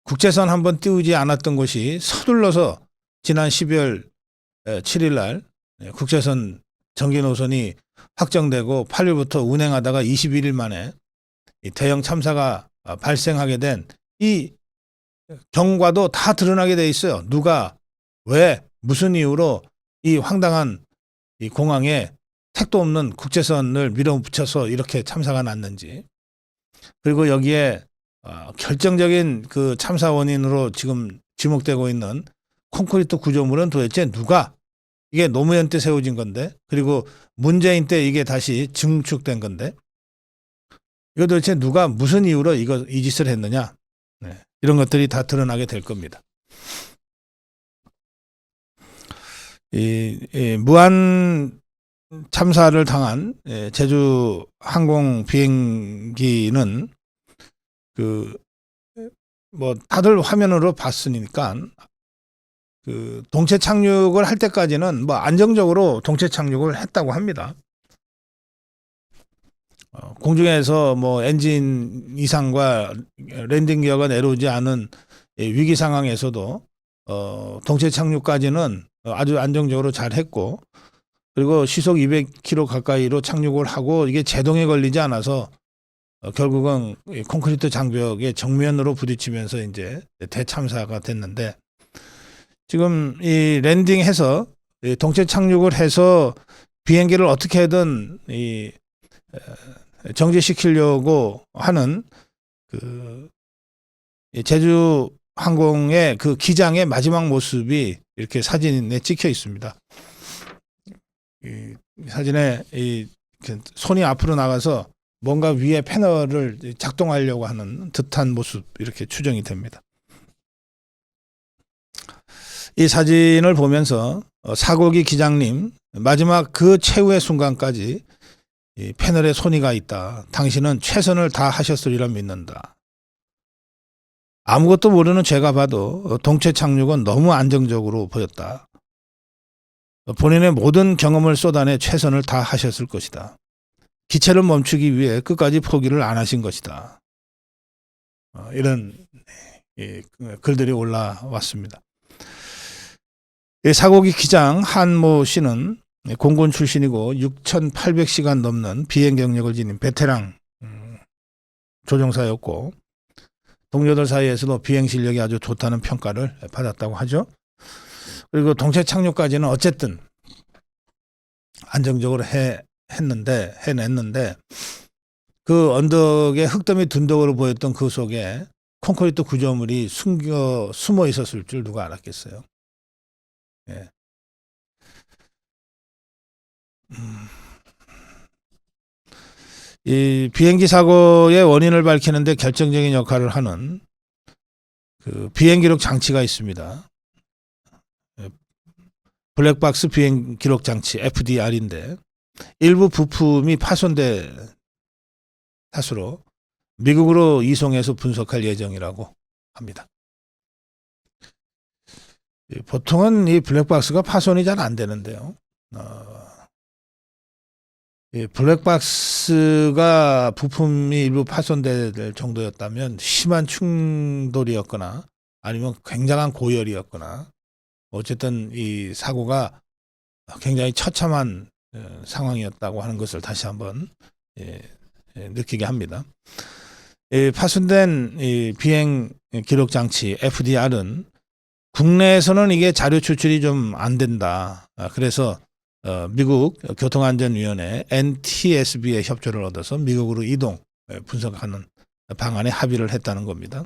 국제선 한번 띄우지 않았던 곳이 서둘러서 지난 12월 7일 날 국제선 정기 노선이 확정되고 8일부터 운행하다가 21일 만에 대형 참사가 발생하게 된 이 경과도 다 드러나게 돼 있어요. 누가 왜 무슨 이유로 이 황당한 이 공항에 택도 없는 국제선을 밀어붙여서 이렇게 참사가 났는지, 그리고 여기에 결정적인 그 참사 원인으로 지금 지목되고 있는 콘크리트 구조물은 도대체 누가, 이게 노무현 때 세워진 건데, 그리고 문재인 때 이게 다시 증축된 건데, 이거 도대체 누가 무슨 이유로 이 짓을 했느냐, 네, 이런 것들이 다 드러나게 될 겁니다. 이 무한 참사를 당한 제주 항공 비행기는 뭐 다들 화면으로 봤으니까 그 동체 착륙을 할 때까지는 뭐 안정적으로 동체 착륙을 했다고 합니다. 공중에서 뭐 엔진 이상과 랜딩 기어가 내려오지 않은 위기 상황에서도 동체 착륙까지는 아주 안정적으로 잘 했고, 그리고 시속 200km 가까이로 착륙을 하고 이게 제동에 걸리지 않아서 결국은 이 콘크리트 장벽에 정면으로 부딪히면서 이제 대참사가 됐는데, 지금 이 랜딩해서 이 동체 착륙을 해서 비행기를 어떻게든 이 정지시키려고 하는 그 제주 항공의 그 기장의 마지막 모습이 이렇게 사진에 찍혀 있습니다. 이 사진에 이 손이 앞으로 나가서 뭔가 위에 패널을 작동하려고 하는 듯한 모습, 이렇게 추정이 됩니다. 이 사진을 보면서 사고기 기장님, 마지막 그 최후의 순간까지 이 패널에 손이 가 있다. 당신은 최선을 다 하셨으리라 믿는다. 아무것도 모르는 제가 봐도 동체 착륙은 너무 안정적으로 보였다. 본인의 모든 경험을 쏟아내 최선을 다 하셨을 것이다. 기체를 멈추기 위해 끝까지 포기를 안 하신 것이다. 이런 글들이 올라왔습니다. 사고기 기장 한모 씨는 공군 출신이고 6,800시간 넘는 비행 경력을 지닌 베테랑 조종사였고, 동료들 사이에서도 비행 실력이 아주 좋다는 평가를 받았다고 하죠. 그리고 동체 착륙까지는 어쨌든 안정적으로 해냈는데 그 언덕에 흙더미 둔덕으로 보였던 그 속에 콘크리트 구조물이 숨어 있었을 줄 누가 알았겠어요. 예. 이 비행기 사고의 원인을 밝히는데 결정적인 역할을 하는 그 비행 기록 장치가 있습니다. 블랙박스 비행 기록 장치 FDR인데 일부 부품이 파손된 탓으로 미국으로 이송해서 분석할 예정이라고 합니다. 보통은 이 블랙박스가 파손이 잘 안 되는데요. 이 블랙박스가 부품이 일부 파손될 정도였다면 심한 충돌이었거나 아니면 굉장한 고열이었거나, 어쨌든 이 사고가 굉장히 처참한 상황이었다고 하는 것을 다시 한번 느끼게 합니다. 파손된 이 비행 기록 장치 FDR은 국내에서는 이게 자료 추출이 좀 안 된다. 그래서 미국 교통안전위원회 NTSB의 협조를 얻어서 미국으로 이동 분석하는 방안에 합의를 했다는 겁니다.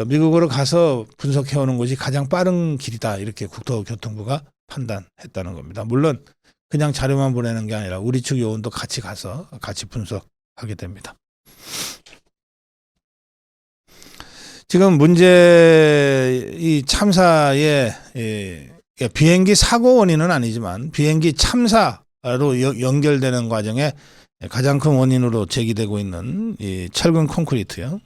미국으로 가서 분석해오는 것이 가장 빠른 길이다, 이렇게 국토교통부가 판단했다는 겁니다. 물론 그냥 자료만 보내는 게 아니라 우리 측 요원도 같이 가서 같이 분석하게 됩니다. 지금 문제 이 참사의 비행기 사고 원인은 아니지만 비행기 참사로 연결되는 과정에 가장 큰 원인으로 제기되고 있는 이 철근 콘크리트요.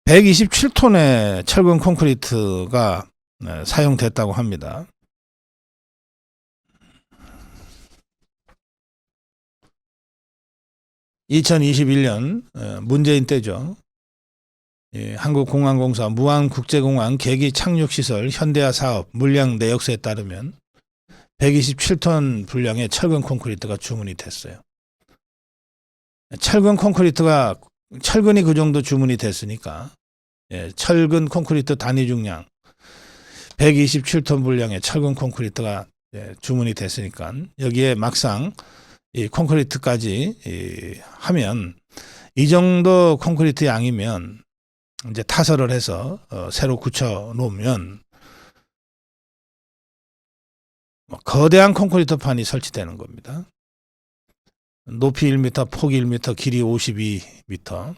127톤의 철근 콘크리트가 사용됐다고 합니다. (2021년) 문재인 때죠. 한국공항공사 무안국제공항 계기 착륙시설 현대화 사업 물량 내역서에 따르면 127톤 분량의 철근 콘크리트가 주문이 됐어요. 철근이 그 정도 주문이 됐으니까 철근 콘크리트 단위 중량 127톤 분량의 철근 콘크리트가 주문이 됐으니까 여기에 막상 이 콘크리트까지 하면 이 정도 콘크리트 양이면 이제 타설을 해서 새로 굳혀 놓으면 거대한 콘크리트판이 설치되는 겁니다. 높이 1m, 폭이 1m, 길이 52m.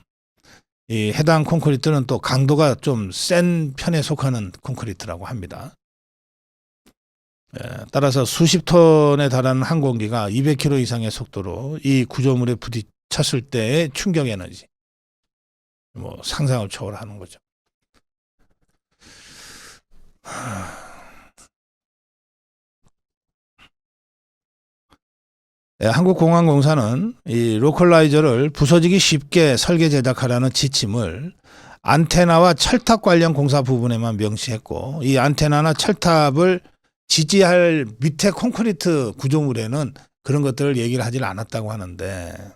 이 해당 콘크리트는 또 강도가 좀 센 편에 속하는 콘크리트라고 합니다. 따라서 수십 톤에 달하는 항공기가 200km 이상의 속도로 이 구조물에 부딪혔을 때의 충격 에너지, 상상을 초월하는 거죠. 한국공항공사는 이 로컬라이저를 부서지기 쉽게 설계 제작하라는 지침을 안테나와 철탑 관련 공사 부분에만 명시했고, 이 안테나나 철탑을 지지할 밑에 콘크리트 구조물에는 그런 것들을 얘기를 하질 않았다고 하는데,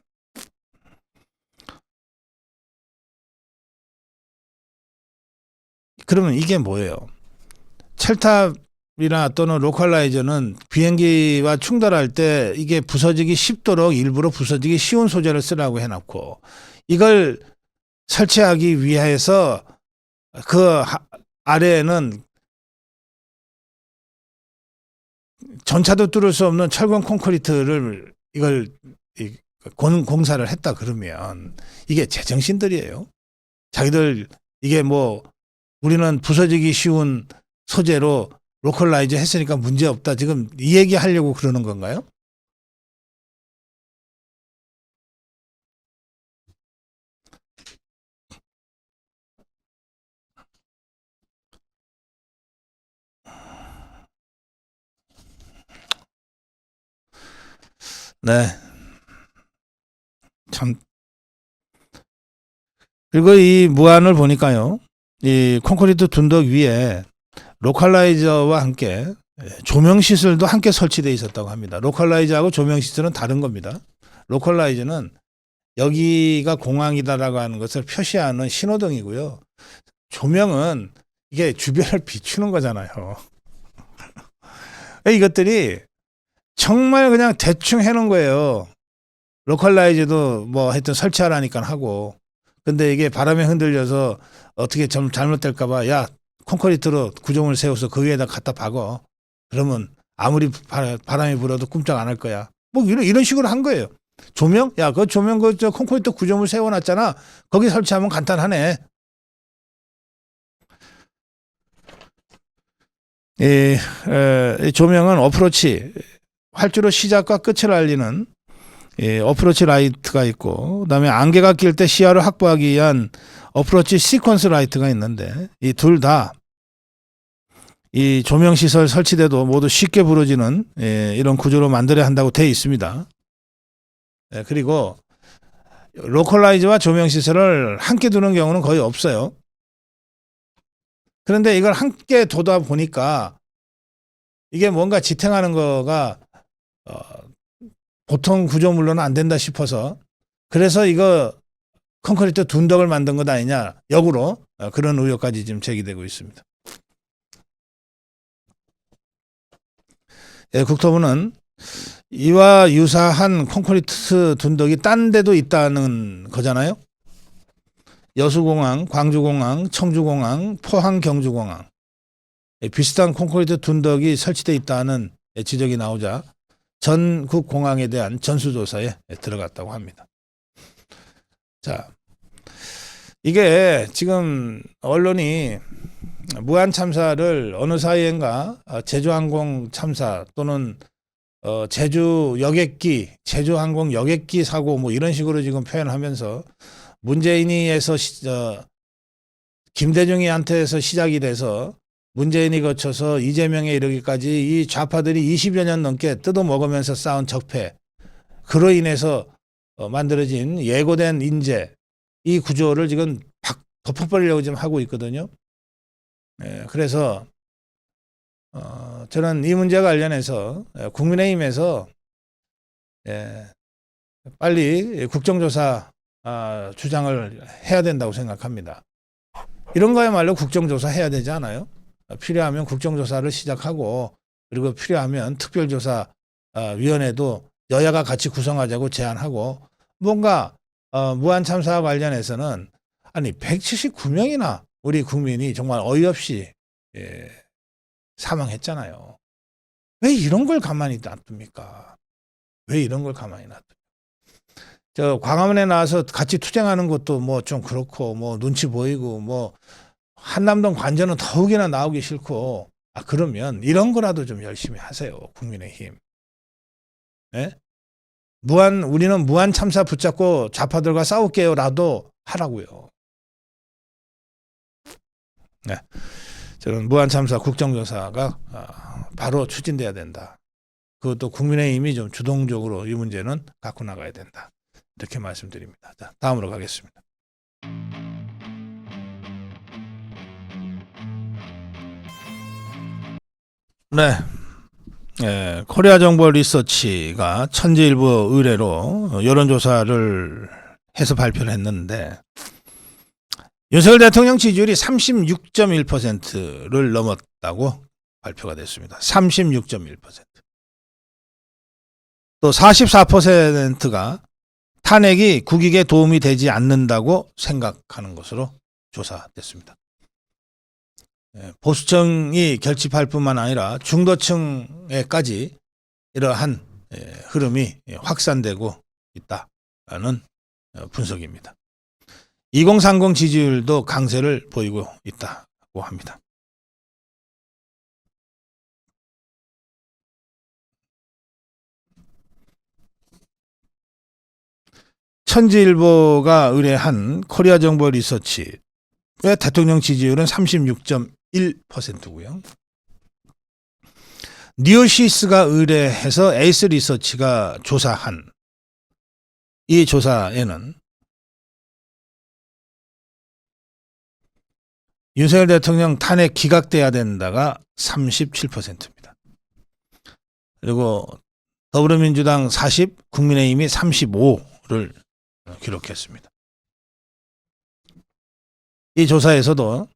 그러면 이게 뭐예요? 철탑이나 또는 로컬라이저는 비행기와 충돌할 때 이게 부서지기 쉽도록 일부러 부서지기 쉬운 소재를 쓰라고 해놓고, 이걸 설치하기 위해서 그 아래에는 전차도 뚫을 수 없는 철근 콘크리트를 이걸 공사를 했다 그러면 이게 제정신들이에요. 자기들 이게 뭐 우리는 부서지기 쉬운 소재로 로컬라이즈 했으니까 문제 없다, 지금 이 얘기 하려고 그러는 건가요? 네. 참. 그리고 이 무안을 보니까요, 이 콘크리트 둔덕 위에 로컬라이저와 함께 조명 시설도 함께 설치되어 있었다고 합니다. 로컬라이저하고 조명 시설은 다른 겁니다. 로컬라이저는 여기가 공항이다라고 하는 것을 표시하는 신호등이고요. 조명은 이게 주변을 비추는 거잖아요. 이것들이 정말 그냥 대충 해놓은 거예요. 로컬라이저도 뭐 하여튼 설치하라니까 하고, 근데 이게 바람에 흔들려서 어떻게 좀 잘못될까봐, 야, 콘크리트로 구조물을 세워서 그 위에다 갖다 박어. 그러면 아무리 바람이 불어도 꼼짝 안 할 거야. 뭐 이런 식으로 한 거예요. 조명? 야, 그 조명 저 콘크리트 구조물 세워놨잖아. 거기 설치하면 간단하네. 이 조명은 어프로치, 활주로 시작과 끝을 알리는 어프로치 라이트가 있고, 그다음에 안개가 낄 때 시야를 확보하기 위한 어프로치 시퀀스 라이트가 있는데, 이 둘 다 이 조명 시설 설치돼도 모두 쉽게 부러지는 이런 구조로 만들어야 한다고 되어 있습니다. 그리고 로컬라이즈와 조명 시설을 함께 두는 경우는 거의 없어요. 그런데 이걸 함께 두다 보니까 이게 뭔가 지탱하는 거가 보통 구조물로는 안 된다 싶어서, 그래서 이거 콘크리트 둔덕을 만든 것 아니냐, 역으로 그런 의혹까지 지금 제기되고 있습니다. 국토부는 이와 유사한 콘크리트 둔덕이 딴 데도 있다는 거잖아요. 여수공항, 광주공항, 청주공항, 포항, 경주공항, 비슷한 콘크리트 둔덕이 설치되어 있다는 지적이 나오자 전국 공항에 대한 전수조사에 들어갔다고 합니다. 자, 이게 지금 언론이 무안 참사를 어느 사이엔가 제주항공 참사 또는 제주 여객기, 제주항공 여객기 사고 뭐 이런 식으로 지금 표현하면서, 문재인이에서 김대중이한테서 시작이 돼서 문재인이 거쳐서 이재명에 이르기까지 이 좌파들이 20여 년 넘게 뜯어먹으면서 쌓은 적폐, 그로 인해서 만들어진 예고된 인재, 이 구조를 지금 덮어버리려고 지금 하고 있거든요. 그래서 저는 이 문제와 관련해서 국민의힘에서 빨리 국정조사 주장을 해야 된다고 생각합니다. 이런 거야말로 국정조사 해야 되지 않아요? 필요하면 국정조사를 시작하고, 그리고 필요하면 특별조사위원회도 여야가 같이 구성하자고 제안하고, 뭔가 무안 참사와 관련해서는 아니 179명이나 우리 국민이 정말 어이없이 사망했잖아요. 왜 이런 걸 가만히 놔둡니까? 왜 이런 걸 가만히 놔둡니까? 저 광화문에 나와서 같이 투쟁하는 것도 뭐 좀 그렇고, 뭐 눈치 보이고, 뭐 한남동 관전은 더욱이나 나오기 싫고, 그러면 이런 거라도 좀 열심히 하세요, 국민의힘. 예? 우리는 무한 참사 붙잡고 좌파들과 싸울게요라도 하라고요. 네. 저는 무한 참사 국정조사가 바로 추진돼야 된다. 그것도 국민의힘이 좀 주동적으로 이 문제는 갖고 나가야 된다. 이렇게 말씀드립니다. 자, 다음으로 가겠습니다. 네. 코리아 정보 리서치가 천지일보 의뢰로 여론조사를 해서 발표를 했는데 윤석열 대통령 지지율이 36.1%를 넘었다고 발표가 됐습니다. 36.1%. 또 44%가 탄핵이 국익에 도움이 되지 않는다고 생각하는 것으로 조사됐습니다. 보수층이 결집할 뿐만 아니라 중도층에까지 이러한 흐름이 확산되고 있다는 분석입니다. 2030 지지율도 강세를 보이고 있다고 합니다. 천지일보가 의뢰한 코리아 정보 리서치의 대통령 지지율은 36.1%고요. 뉴시스가 의뢰해서 에이스 리서치가 조사한 이 조사에는 윤석열 대통령 탄핵 기각돼야 된다가 37%입니다. 그리고 더불어민주당 40, 국민의힘이 35를 기록했습니다. 이 조사에서도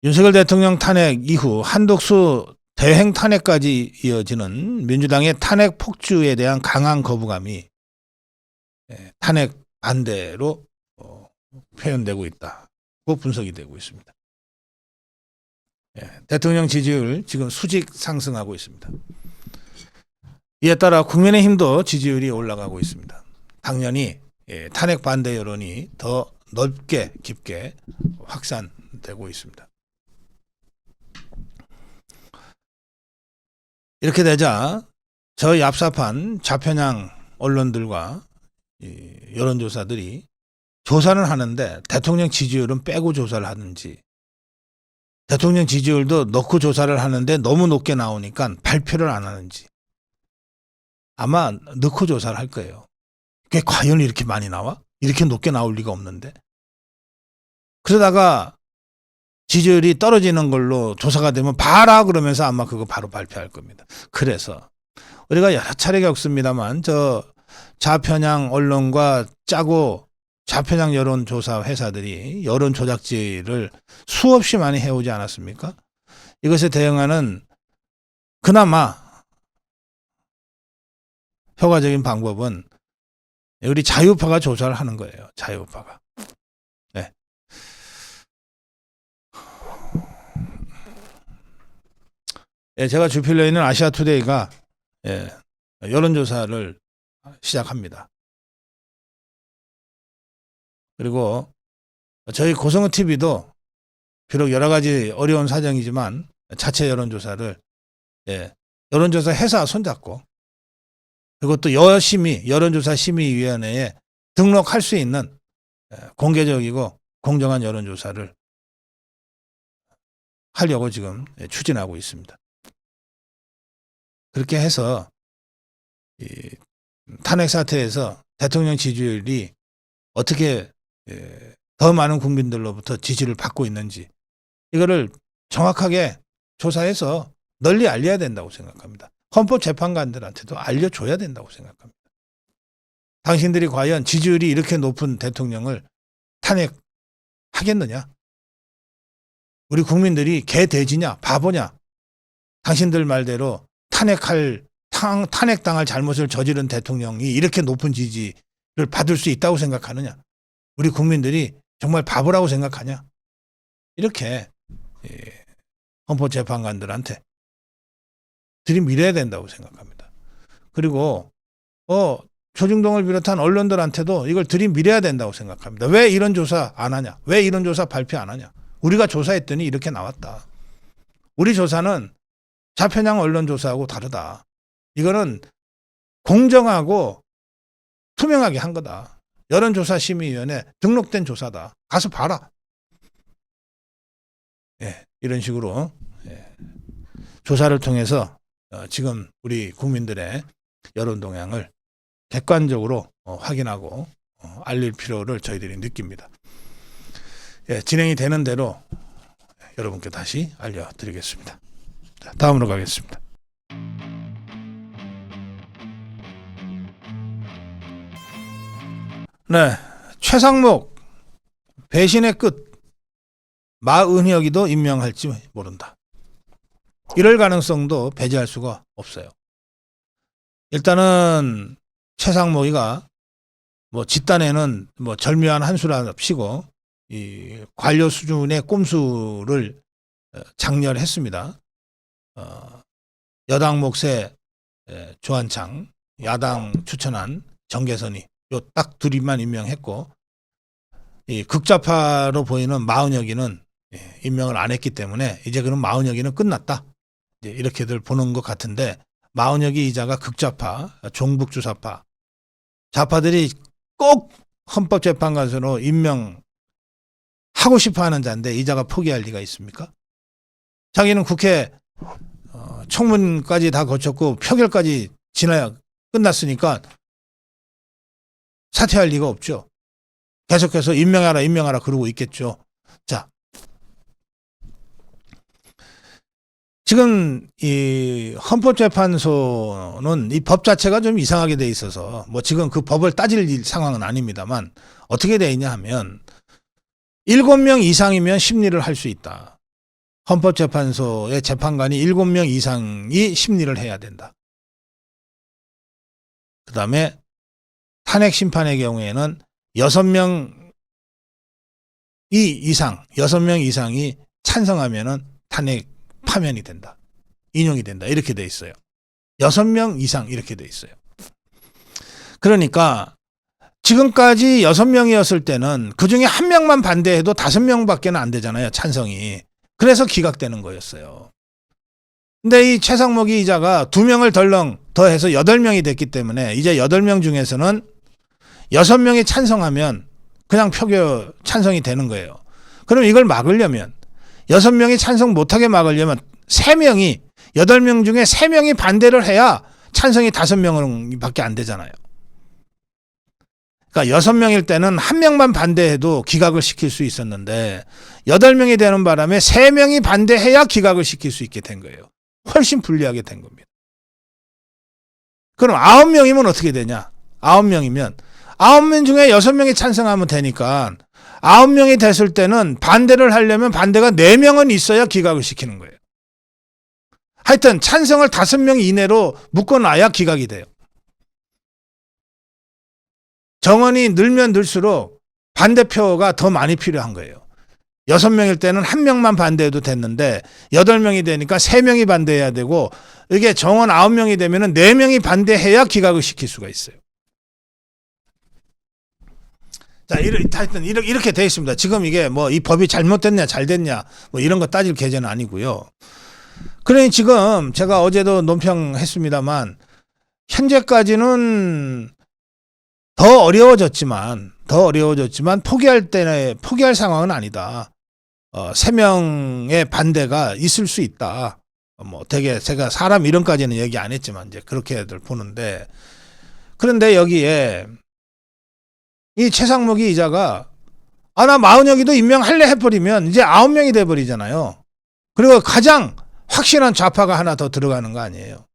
윤석열 대통령 탄핵 이후 한독수 대행 탄핵까지 이어지는 민주당의 탄핵 폭주에 대한 강한 거부감이 탄핵 반대로 표현되고 있다고 분석이 되고 있습니다. 대통령 지지율 지금 수직 상승하고 있습니다. 이에 따라 국민의힘도 지지율이 올라가고 있습니다. 당연히 탄핵 반대 여론이 더 넓게 깊게 확산되고 있습니다. 이렇게 되자 저희 얍삽한 좌편향 언론들과 여론조사들이 조사는 하는데 대통령 지지율은 빼고 조사를 하는지, 대통령 지지율도 넣고 조사를 하는데 너무 높게 나오니까 발표를 안 하는지, 아마 넣고 조사를 할 거예요. 그게 과연 이렇게 많이 나와? 이렇게 높게 나올 리가 없는데. 그러다가 지지율이 떨어지는 걸로 조사가 되면 봐라 그러면서 아마 그거 바로 발표할 겁니다. 그래서 우리가 여러 차례 겪습니다만 저 좌편향 언론과 짜고 좌편향 여론조사 회사들이 여론 조작질을 수없이 많이 해오지 않았습니까? 이것에 대응하는 그나마 효과적인 방법은 우리 자유파가 조사를 하는 거예요. 자유파가. 네. 제가 주필려 있는 아시아투데이가 여론조사를 시작합니다. 그리고 저희 고성호 TV도 비록 여러 가지 어려운 사정이지만 자체 여론조사를 여론조사 회사 손잡고 그것도 여심의 여론조사 심의위원회에 등록할 수 있는 공개적이고 공정한 여론조사를 하려고 지금 추진하고 있습니다. 그렇게 해서 이 탄핵 사태에서 대통령 지지율이 어떻게 더 많은 국민들로부터 지지를 받고 있는지 이거를 정확하게 조사해서 널리 알려야 된다고 생각합니다. 헌법재판관들한테도 알려줘야 된다고 생각합니다. 당신들이 과연 지지율이 이렇게 높은 대통령을 탄핵하겠느냐? 우리 국민들이 개돼지냐? 바보냐? 당신들 말대로 탄핵당할 잘못을 저지른 대통령이 이렇게 높은 지지를 받을 수 있다고 생각하느냐? 우리 국민들이 정말 바보라고 생각하냐? 이렇게 헌법재판관들한테 들이밀어야 된다고 생각합니다. 그리고 조중동을 비롯한 언론들한테도 이걸 들이밀어야 된다고 생각합니다. 왜 이런 조사 안 하냐? 왜 이런 조사 발표 안 하냐? 우리가 조사했더니 이렇게 나왔다. 우리 조사는 좌편향 언론 조사하고 다르다. 이거는 공정하고 투명하게 한 거다. 여론조사심의위원회 등록된 조사다. 가서 봐라. 이런 식으로 조사를 통해서 지금 우리 국민들의 여론 동향을 객관적으로 확인하고 알릴 필요를 저희들이 느낍니다. 예, 진행이 되는 대로 여러분께 다시 알려드리겠습니다. 자, 다음으로 가겠습니다. 네, 최상목 배신의 끝, 마은혁이도 임명할지 모른다. 이럴 가능성도 배제할 수가 없어요. 일단은 최상목이가 뭐 집단에는 뭐 절묘한 한수랍시고 이 관료 수준의 꼼수를 장렬했습니다. 여당 몫의 조한창, 야당 추천한 정계선이 요 딱 둘이만 임명했고, 이 극좌파로 보이는 마은혁이는 임명을 안 했기 때문에 이제 그럼 마은혁이는 끝났다, 이제 이렇게들 보는 것 같은데, 마은혁이 이자가 극좌파, 종북주사파, 좌파들이 꼭 헌법재판관으로 임명하고 싶어하는 자인데 이자가 포기할 리가 있습니까? 자기는 국회 청문까지 다 거쳤고 표결까지 지나야 끝났으니까 사퇴할 리가 없죠. 계속해서 임명하라 그러고 있겠죠. 자, 지금 이 헌법재판소는 이 법 자체가 좀 이상하게 돼 있어서 뭐 지금 그 법을 따질 상황은 아닙니다만, 어떻게 돼 있냐 하면 7명 이상이면 심리를 할 수 있다. 헌법재판소의 재판관이 7명 이상이 심리를 해야 된다. 그 다음에 탄핵 심판의 경우에는 6명 이상이 찬성하면은 탄핵 파면이 된다, 인용이 된다, 이렇게 돼 있어요. 6명 이상 이렇게 돼 있어요. 그러니까 지금까지 6명이었을 때는 그중에 1명만 반대해도 5명밖에 안 되잖아요, 찬성이. 그래서 기각되는 거였어요. 근데 이 최상목이 이자가 2명을 덜렁 더해서 8명이 됐기 때문에 이제 8명 중에서는 6명이 찬성하면 그냥 표결 찬성이 되는 거예요. 그럼 이걸 막으려면, 6명이 찬성 못하게 막으려면 3명이, 8명 중에 3명이 반대를 해야 찬성이 5명밖에 안 되잖아요. 그러니까 6명일 때는 1명만 반대해도 기각을 시킬 수 있었는데 8명이 되는 바람에 3명이 반대해야 기각을 시킬 수 있게 된 거예요. 훨씬 불리하게 된 겁니다. 그럼 9명이면 어떻게 되냐? 9명이면 9명 중에 6명이 찬성하면 되니까 9명이 됐을 때는 반대를 하려면 반대가 4명은 있어야 기각을 시키는 거예요. 하여튼 찬성을 5명 이내로 묶어놔야 기각이 돼요. 정원이 늘면 늘수록 반대표가 더 많이 필요한 거예요. 6명일 때는 1명만 반대해도 됐는데 8명이 되니까 3명이 반대해야 되고, 이게 정원 9명이 되면 4명이 반대해야 기각을 시킬 수가 있어요. 자, 하여튼 이렇게 돼 있습니다. 지금 이게 뭐 이 법이 잘못됐냐 잘 됐냐 뭐 이런 거 따질 계제는 아니고요. 그러니 지금 제가 어제도 논평했습니다만, 현재까지는 더 어려워졌지만 포기할 상황은 아니다. 3명의 반대가 있을 수 있다. 뭐 되게 제가 사람 이름까지는 얘기 안 했지만 이제 그렇게들 보는데, 그런데 여기에 이 최상목이 이자가 나 마은혁이도 임명할래 해버리면 이제 9명이 돼버리잖아요. 그리고 가장 확실한 좌파가 하나 더 들어가는 거 아니에요.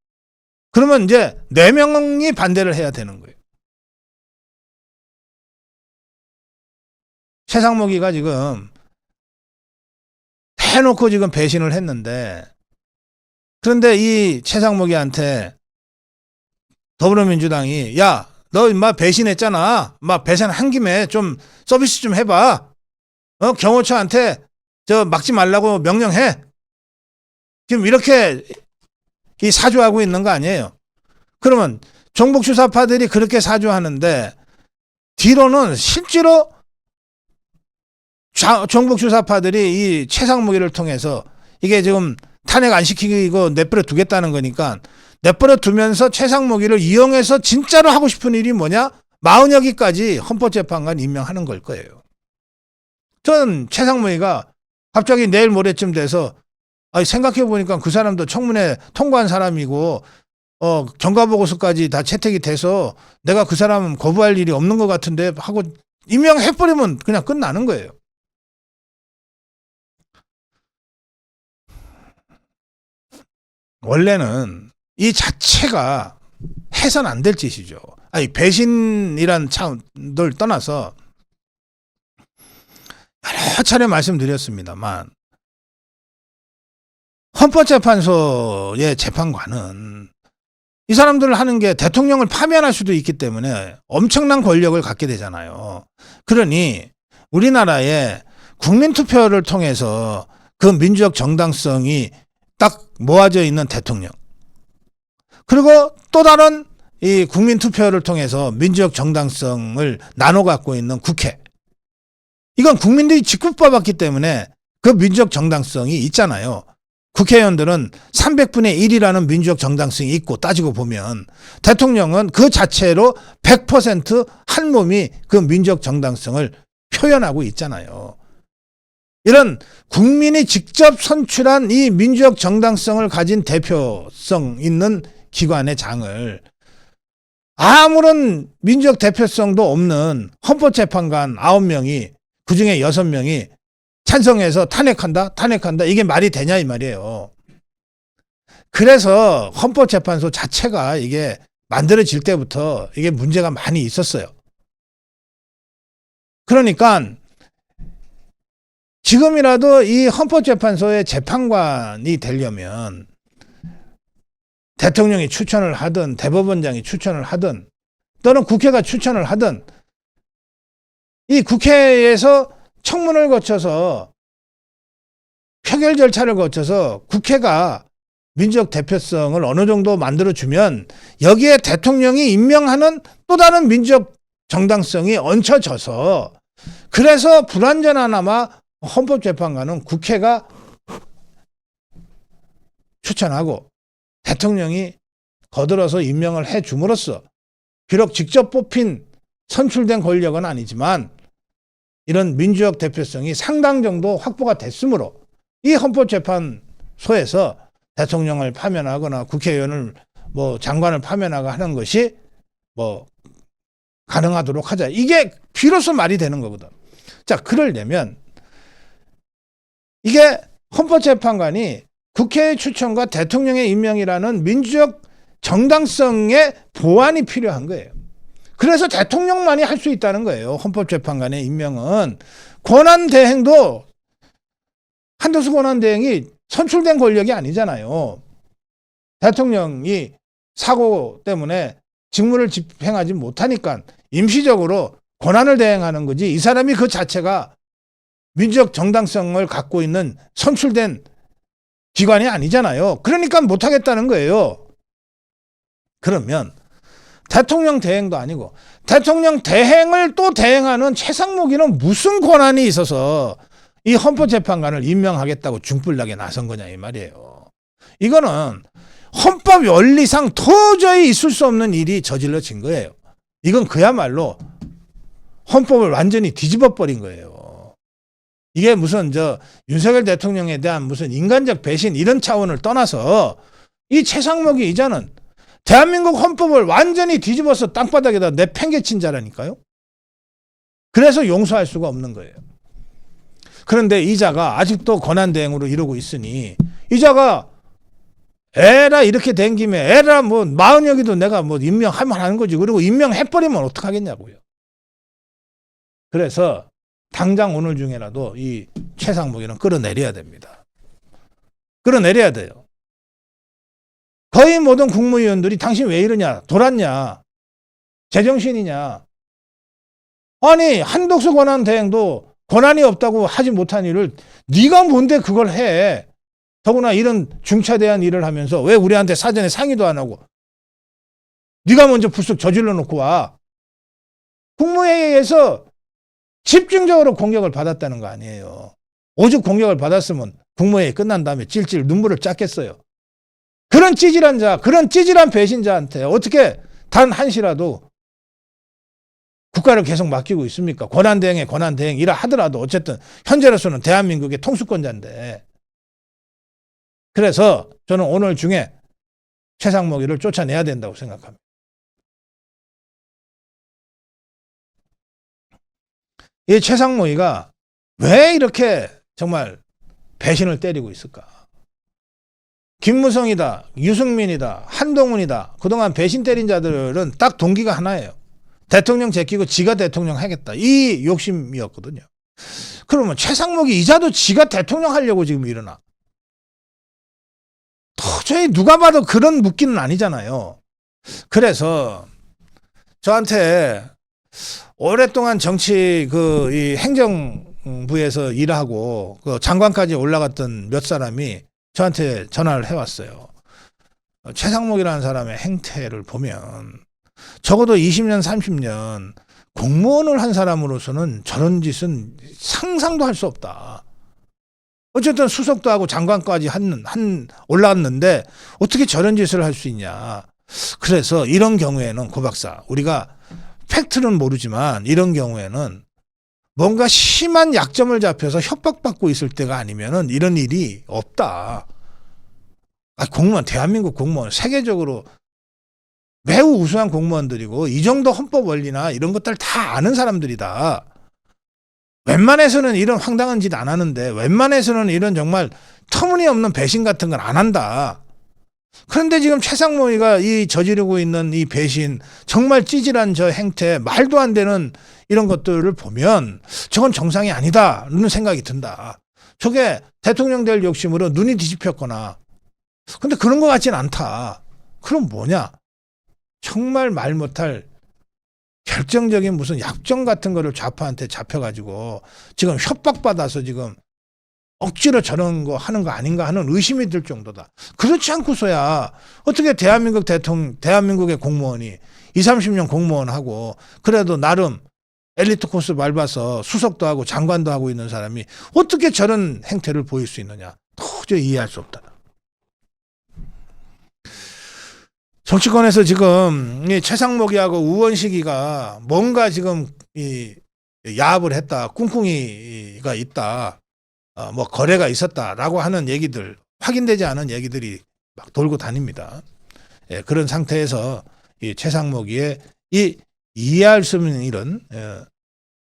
그러면 이제 4명이 반대를 해야 되는 거예요. 최상목이가 지금 해놓고 지금 배신을 했는데, 그런데 이 최상목이한테 더불어민주당이 야, 너 인마 배신했잖아. 막 배신한 김에 좀 서비스 좀 해봐. 경호처한테 저 막지 말라고 명령해. 지금 이렇게 이 사주하고 있는 거 아니에요. 그러면 종북주사파들이 그렇게 사주하는데 뒤로는 실제로 종북주사파들이 이 최상목이를 통해서 이게 지금 탄핵 안 시키고 내버려 두겠다는 거니까 내버려 두면서 최상목이를 이용해서 진짜로 하고 싶은 일이 뭐냐? 마은혁이까지 헌법재판관 임명하는 걸 거예요. 저는 최상목이가 갑자기 내일 모레쯤 돼서 아니, 생각해보니까 그 사람도 청문회 통과한 사람이고, 경과보고서까지 다 채택이 돼서 내가 그 사람 거부할 일이 없는 것 같은데 하고 임명해버리면 그냥 끝나는 거예요. 원래는 이 자체가 해서는 안 될 짓이죠. 아니, 배신이란 차원을 떠나서 여러 차례 말씀드렸습니다만, 헌법재판소의 재판관은 이 사람들을 하는 게 대통령을 파면할 수도 있기 때문에 엄청난 권력을 갖게 되잖아요. 그러니 우리나라의 국민투표를 통해서 그 민주적 정당성이 딱 모아져 있는 대통령, 그리고 또 다른 이 국민투표를 통해서 민주적 정당성을 나눠 갖고 있는 국회, 이건 국민들이 직접 뽑았기 때문에 그 민주적 정당성이 있잖아요. 국회의원들은 300분의 1이라는 민주적 정당성이 있고, 따지고 보면 대통령은 그 자체로 100% 한 몸이 그 민주적 정당성을 표현하고 있잖아요. 이런 국민이 직접 선출한 이 민주적 정당성을 가진 대표성 있는 기관의 장을 아무런 민주적 대표성도 없는 헌법재판관 9명이, 그중에 6명이 찬성해서 탄핵한다, 이게 말이 되냐 이 말이에요. 그래서 헌법재판소 자체가 이게 만들어질 때부터 이게 문제가 많이 있었어요. 그러니까 지금이라도 이 헌법재판소의 재판관이 되려면 대통령이 추천을 하든 대법원장이 추천을 하든 또는 국회가 추천을 하든 이 국회에서 청문을 거쳐서 표결 절차를 거쳐서 국회가 민주적 대표성을 어느 정도 만들어주면 여기에 대통령이 임명하는 또 다른 민주적 정당성이 얹혀져서, 그래서 불완전하나마 헌법재판관은 국회가 추천하고 대통령이 거들어서 임명을 해줌으로써 비록 직접 뽑힌 선출된 권력은 아니지만 이런 민주적 대표성이 상당 정도 확보가 됐으므로 이 헌법재판소에서 대통령을 파면하거나 국회의원을 장관을 파면하거나 하는 것이 가능하도록 하자. 이게 비로소 말이 되는 거거든. 자, 그러려면 이게 헌법재판관이 국회의 추천과 대통령의 임명이라는 민주적 정당성의 보완이 필요한 거예요. 그래서 대통령만이 할 수 있다는 거예요. 헌법재판관의 임명은. 권한대행도 한덕수 권한대행이 선출된 권력이 아니잖아요. 대통령이 사고 때문에 직무를 집행하지 못하니까 임시적으로 권한을 대행하는 거지, 이 사람이 그 자체가 민주적 정당성을 갖고 있는 선출된 기관이 아니잖아요. 그러니까 못하겠다는 거예요. 그러면 대통령 대행도 아니고 대통령 대행을 또 대행하는 최상목이는 무슨 권한이 있어서 이 헌법재판관을 임명하겠다고 중불나게 나선 거냐 이 말이에요. 이거는 헌법 원리상 도저히 있을 수 없는 일이 저질러진 거예요. 이건 그야말로 헌법을 완전히 뒤집어 버린 거예요. 이게 무슨 윤석열 대통령에 대한 무슨 인간적 배신 이런 차원을 떠나서 이 최상목이 이자는 대한민국 헌법을 완전히 뒤집어서 땅바닥에다 내팽개친 자라니까요. 그래서 용서할 수가 없는 거예요. 그런데 이자가 아직도 권한대행으로 이러고 있으니 이자가 에라 이렇게 된 김에 에라 마흔여기도 내가 임명하면 하는 거지. 그리고 임명해버리면 어떡하겠냐고요. 그래서 당장 오늘 중에라도 이 최상목이는 끌어내려야 됩니다. 끌어내려야 돼요. 거의 모든 국무위원들이 당신 왜 이러냐, 돌았냐, 제정신이냐. 아니 한덕수 권한대행도 권한이 없다고 하지 못한 일을 네가 뭔데 그걸 해. 더구나 이런 중차대한 일을 하면서 왜 우리한테 사전에 상의도 안 하고 네가 먼저 불쑥 저질러 놓고 와. 국무회의에서 집중적으로 공격을 받았다는 거 아니에요. 오죽 공격을 받았으면 국무회의 끝난 다음에 찔찔 눈물을 짰겠어요. 그런 찌질한 자, 그런 찌질한 배신자한테 어떻게 단 한시라도 국가를 계속 맡기고 있습니까? 권한대행에 권한대행이라 하더라도 어쨌든 현재로서는 대한민국의 통수권자인데 그래서 저는 오늘 중에 최상목이를 쫓아내야 된다고 생각합니다. 이 최상목이가 왜 이렇게 정말 배신을 때리고 있을까? 김무성이다, 유승민이다, 한동훈이다. 그동안 배신 때린 자들은 딱 동기가 하나예요. 대통령 제끼고 지가 대통령 하겠다. 이 욕심이었거든요. 그러면 최상목이 이자도 지가 대통령 하려고 지금 일어나. 도저히 누가 봐도 그런 묻기는 아니잖아요. 그래서 저한테 오랫동안 정치 이 행정부에서 일하고 그 장관까지 올라갔던 몇 사람이 저한테 전화를 해왔어요. 최상목이라는 사람의 행태를 보면 적어도 20년, 30년 공무원을 한 사람으로서는 저런 짓은 상상도 할 수 없다. 어쨌든 수석도 하고 장관까지 올라갔는데 어떻게 저런 짓을 할 수 있냐. 그래서 이런 경우에는 고 박사, 우리가 팩트는 모르지만 이런 경우에는 뭔가 심한 약점을 잡혀서 협박받고 있을 때가 아니면은 이런 일이 없다. 공무원, 대한민국 공무원, 세계적으로 매우 우수한 공무원들이고 이 정도 헌법 원리나 이런 것들 다 아는 사람들이다. 웬만해서는 이런 황당한 짓 안 하는데 웬만해서는 이런 정말 터무니없는 배신 같은 건 안 한다. 그런데 지금 최상목이가 이 저지르고 있는 이 배신, 정말 찌질한 저 행태, 말도 안 되는 이런 것들을 보면 저건 정상이 아니다라는 생각이 든다. 저게 대통령 될 욕심으로 눈이 뒤집혔거나, 근데 그런 것 같진 않다. 그럼 뭐냐? 정말 말 못할 결정적인 무슨 약점 같은 거를 좌파한테 잡혀가지고 지금 협박받아서 지금 억지로 저런 거 하는 거 아닌가 하는 의심이 들 정도다. 그렇지 않고서야 어떻게 대한민국의 공무원이 20, 30년 공무원하고 그래도 나름 엘리트 코스 밟아서 수석도 하고 장관도 하고 있는 사람이 어떻게 저런 행태를 보일 수 있느냐. 도저히 이해할 수 없다. 정치권에서 지금 이 최상목이하고 우원식이가 뭔가 지금 야합을 했다, 꿍꿍이가 있다, 뭐 거래가 있었다라고 하는 얘기들, 확인되지 않은 얘기들이 막 돌고 다닙니다. 예, 그런 상태에서 이 최상목이의 이 이해할 수 없는 이런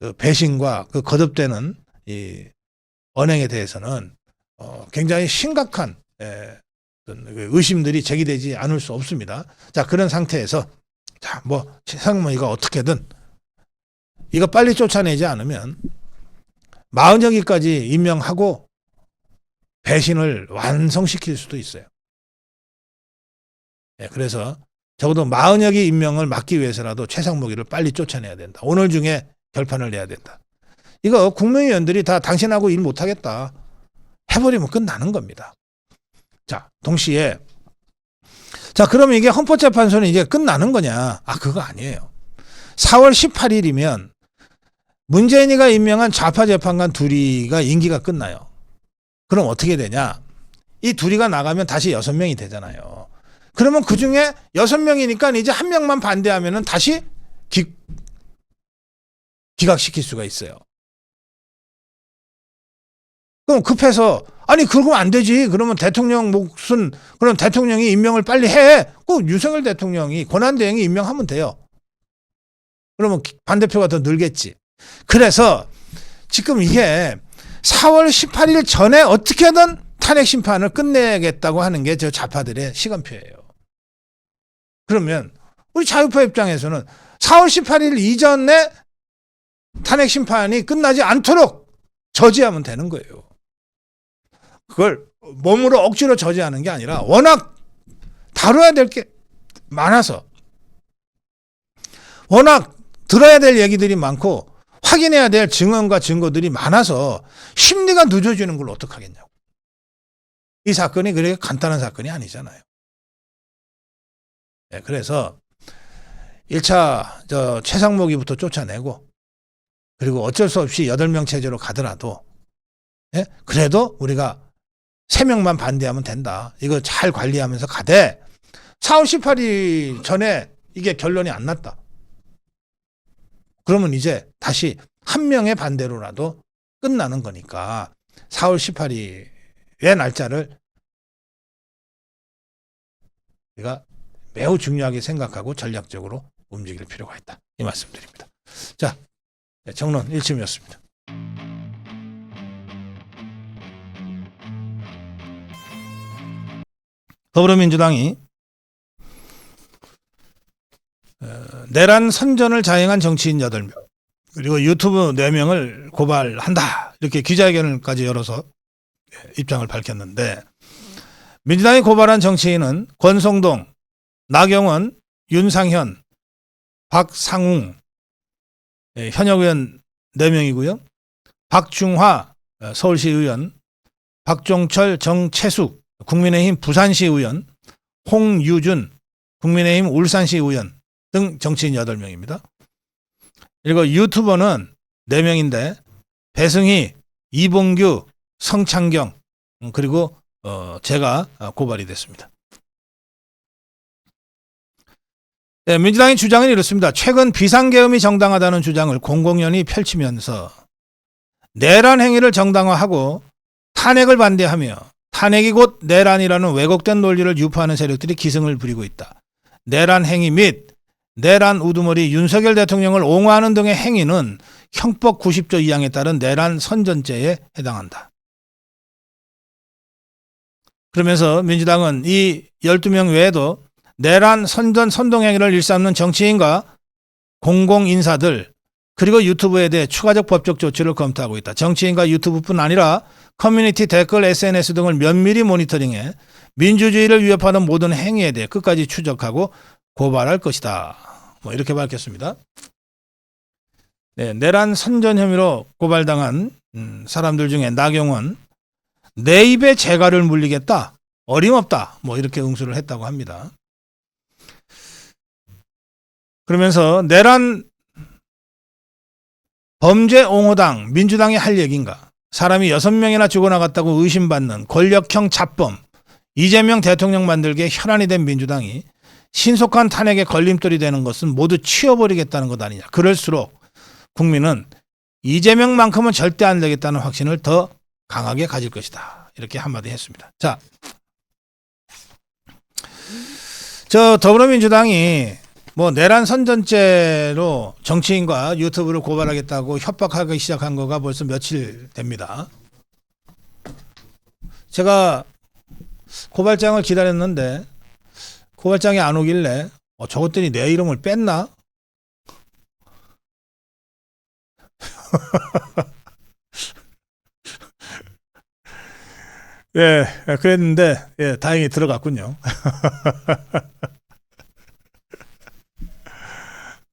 그 배신과 그 거듭되는 이 언행에 대해서는 굉장히 심각한 의심들이 제기되지 않을 수 없습니다. 자, 그런 상태에서 뭐 최상목이가 어떻게든 이거 빨리 쫓아내지 않으면 40여기까지 임명하고 배신을 완성시킬 수도 있어요. 네, 그래서 적어도 40여기 임명을 막기 위해서라도 최상목이를 빨리 쫓아내야 된다. 오늘 중에 결판을 내야 된다. 이거 국무위원들이 다 당신하고 일 못하겠다 해버리면 끝나는 겁니다. 자, 동시에 그러면 이게 헌법재판소는 이제 끝나는 거냐? 그거 아니에요. 4월 18일이면 문재인이가 임명한 좌파 재판관 둘이가 임기가 끝나요. 그럼 어떻게 되냐? 이 둘이가 나가면 다시 6명이 되잖아요. 그러면 그 중에 6명이니까 이제 1명만 반대하면은 다시 기각시킬 수가 있어요. 그럼 급해서 그러면 안 되지. 그러면 그럼 대통령이 임명을 빨리 해. 꼭 윤석열 대통령이 권한대행이 임명하면 돼요. 그러면 반대표가 더 늘겠지. 그래서 지금 이게 4월 18일 전에 어떻게든 탄핵 심판을 끝내겠다고 하는 게 저 좌파들의 시간표예요. 그러면 우리 자유파 입장에서는 4월 18일 이전에 탄핵 심판이 끝나지 않도록 저지하면 되는 거예요. 그걸 몸으로 억지로 저지하는 게 아니라 워낙 다뤄야 될 게 많아서, 워낙 들어야 될 얘기들이 많고 확인해야 될 증언과 증거들이 많아서 심리가 늦어지는 걸 어떡하겠냐고. 이 사건이 그렇게 간단한 사건이 아니잖아요. 네, 그래서 1차 최상목이부터 쫓아내고, 그리고 어쩔 수 없이 8명 체제로 가더라도 그래도 우리가 3명만 반대하면 된다. 이거 잘 관리하면서 가되 4월 18일 전에 이게 결론이 안 났다. 그러면 이제 다시 1명의 반대로라도 끝나는 거니까 4월 18일의 날짜를 우리가 매우 중요하게 생각하고 전략적으로 움직일 필요가 있다. 이 말씀드립니다. 자, 정론 1침이었습니다. 더불어민주당이 내란 선전을 자행한 정치인 8명 그리고 유튜브 4명을 고발한다. 이렇게 기자회견까지 열어서 입장을 밝혔는데 민주당이 고발한 정치인은 권성동, 나경원, 윤상현, 박상웅 현역 의원 4명이고요. 박중화 서울시 의원, 박종철, 정채숙 국민의힘 부산시 의원, 홍유준 국민의힘 울산시 의원 등 정치인 8명입니다. 그리고 유튜버는 4명인데 배승희, 이봉규, 성창경 그리고 제가 고발이 됐습니다. 네, 민주당의 주장은 이렇습니다. 최근 비상계엄이 정당하다는 주장을 공공연히 펼치면서 내란 행위를 정당화하고 탄핵을 반대하며 탄핵이 곧 내란이라는 왜곡된 논리를 유포하는 세력들이 기승을 부리고 있다. 내란 행위 및 내란 우두머리 윤석열 대통령을 옹호하는 등의 행위는 형법 90조 2항에 따른 내란 선전죄에 해당한다. 그러면서 민주당은 이 12명 외에도 내란 선전 선동 행위를 일삼는 정치인과 공공인사들 그리고 유튜브에 대해 추가적 법적 조치를 검토하고 있다. 정치인과 유튜브뿐 아니라 커뮤니티, 댓글, SNS 등을 면밀히 모니터링해 민주주의를 위협하는 모든 행위에 대해 끝까지 추적하고 고발할 것이다. 뭐 이렇게 밝혔습니다. 네, 내란 선전 혐의로 고발당한 사람들 중에 나경원 내 입에 재갈을 물리겠다. 어림없다. 뭐 이렇게 응수를 했다고 합니다. 그러면서 내란 범죄 옹호당 민주당이 할 얘기인가? 사람이 6명이나 죽어나갔다고 의심받는 권력형 잡범 이재명 대통령 만들기에 혈안이 된 민주당이 신속한 탄핵에 걸림돌이 되는 것은 모두 치워버리겠다는 것 아니냐. 그럴수록 국민은 이재명만큼은 절대 안 되겠다는 확신을 더 강하게 가질 것이다. 이렇게 한마디 했습니다. 자, 저 더불어민주당이 뭐 내란 선전죄로 정치인과 유튜브를 고발하겠다고 협박하기 시작한 거가 벌써 며칠 됩니다. 제가 고발장을 기다렸는데 고발장이 안 오길래 저것들이 내 이름을 뺐나? 예, 그랬는데 예, 다행히 들어갔군요.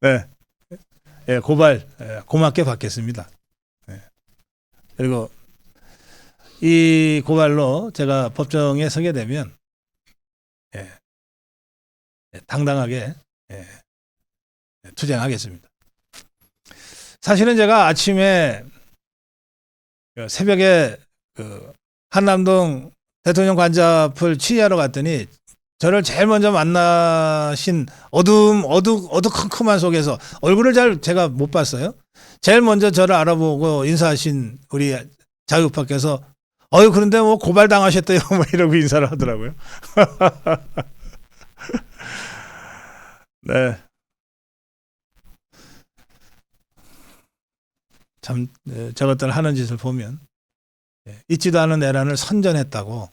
네, 예, 고발 고맙게 받겠습니다. 예. 그리고 이 고발로 제가 법정에 서게 되면 예, 당당하게 투쟁하겠습니다. 사실은 제가 아침에 새벽에 한남동 대통령 관저 앞을 취재하러 갔더니 저를 제일 먼저 만나신 어두컴컴한 속에서 얼굴을 잘 제가 못 봤어요. 제일 먼저 저를 알아보고 인사하신 우리 자유파께서 그런데 뭐 고발당하셨대요. 뭐 이러고 인사를 하더라고요. 네. 참 저것들 하는 짓을 보면 있지도 않은 내란을 선전했다고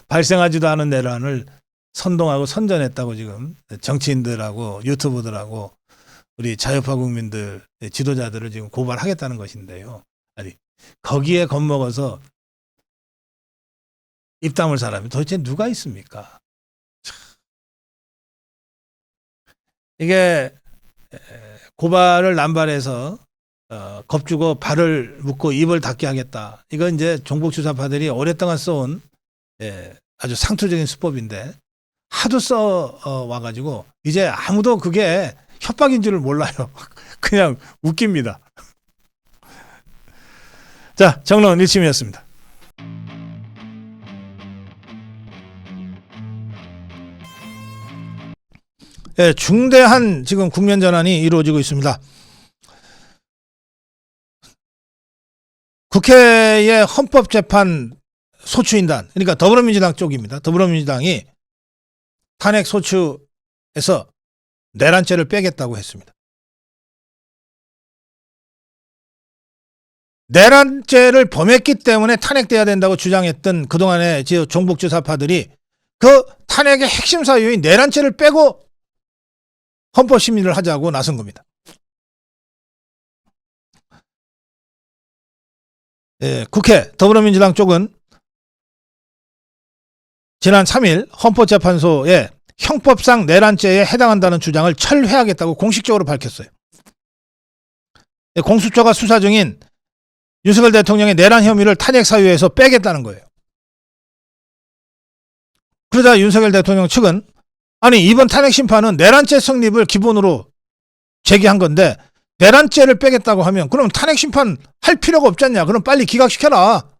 발생하지도 않은 내란을 선동하고 선전했다고 지금 정치인들하고 유튜브들하고 우리 자유파 국민들 지도자들을 지금 고발하겠다는 것인데요. 아니 거기에 겁먹어서 입 다물 사람이 도대체 누가 있습니까? 이게 고발을 남발해서 겁주고 발을 묶고 입을 닫게 하겠다. 이건 이제 종북주사파들이 오랫동안 써온 아주 상투적인 수법인데 하도 써와가지고 이제 아무도 그게 협박인 줄을 몰라요. 그냥 웃깁니다. 자, 정론 1침이었습니다. 예, 중대한 지금 국면 전환이 이루어지고 있습니다. 국회의 헌법재판 소추인단, 그러니까 더불어민주당 쪽입니다. 더불어민주당이 탄핵 소추에서 내란죄를 빼겠다고 했습니다. 내란죄를 범했기 때문에 탄핵돼야 된다고 주장했던 그동안의 종북주사파들이 그 탄핵의 핵심 사유인 내란죄를 빼고 헌법심리를 하자고 나선 겁니다. 국회 더불어민주당 쪽은 지난 3일 헌법재판소에 형법상 내란죄에 해당한다는 주장을 철회하겠다고 공식적으로 밝혔어요. 공수처가 수사 중인 윤석열 대통령의 내란 혐의를 탄핵 사유에서 빼겠다는 거예요. 그러자 윤석열 대통령 측은 아니 이번 탄핵 심판은 내란죄 성립을 기본으로 제기한 건데 내란죄를 빼겠다고 하면 그럼 탄핵 심판 할 필요가 없지 않냐. 그럼 빨리 기각시켜라.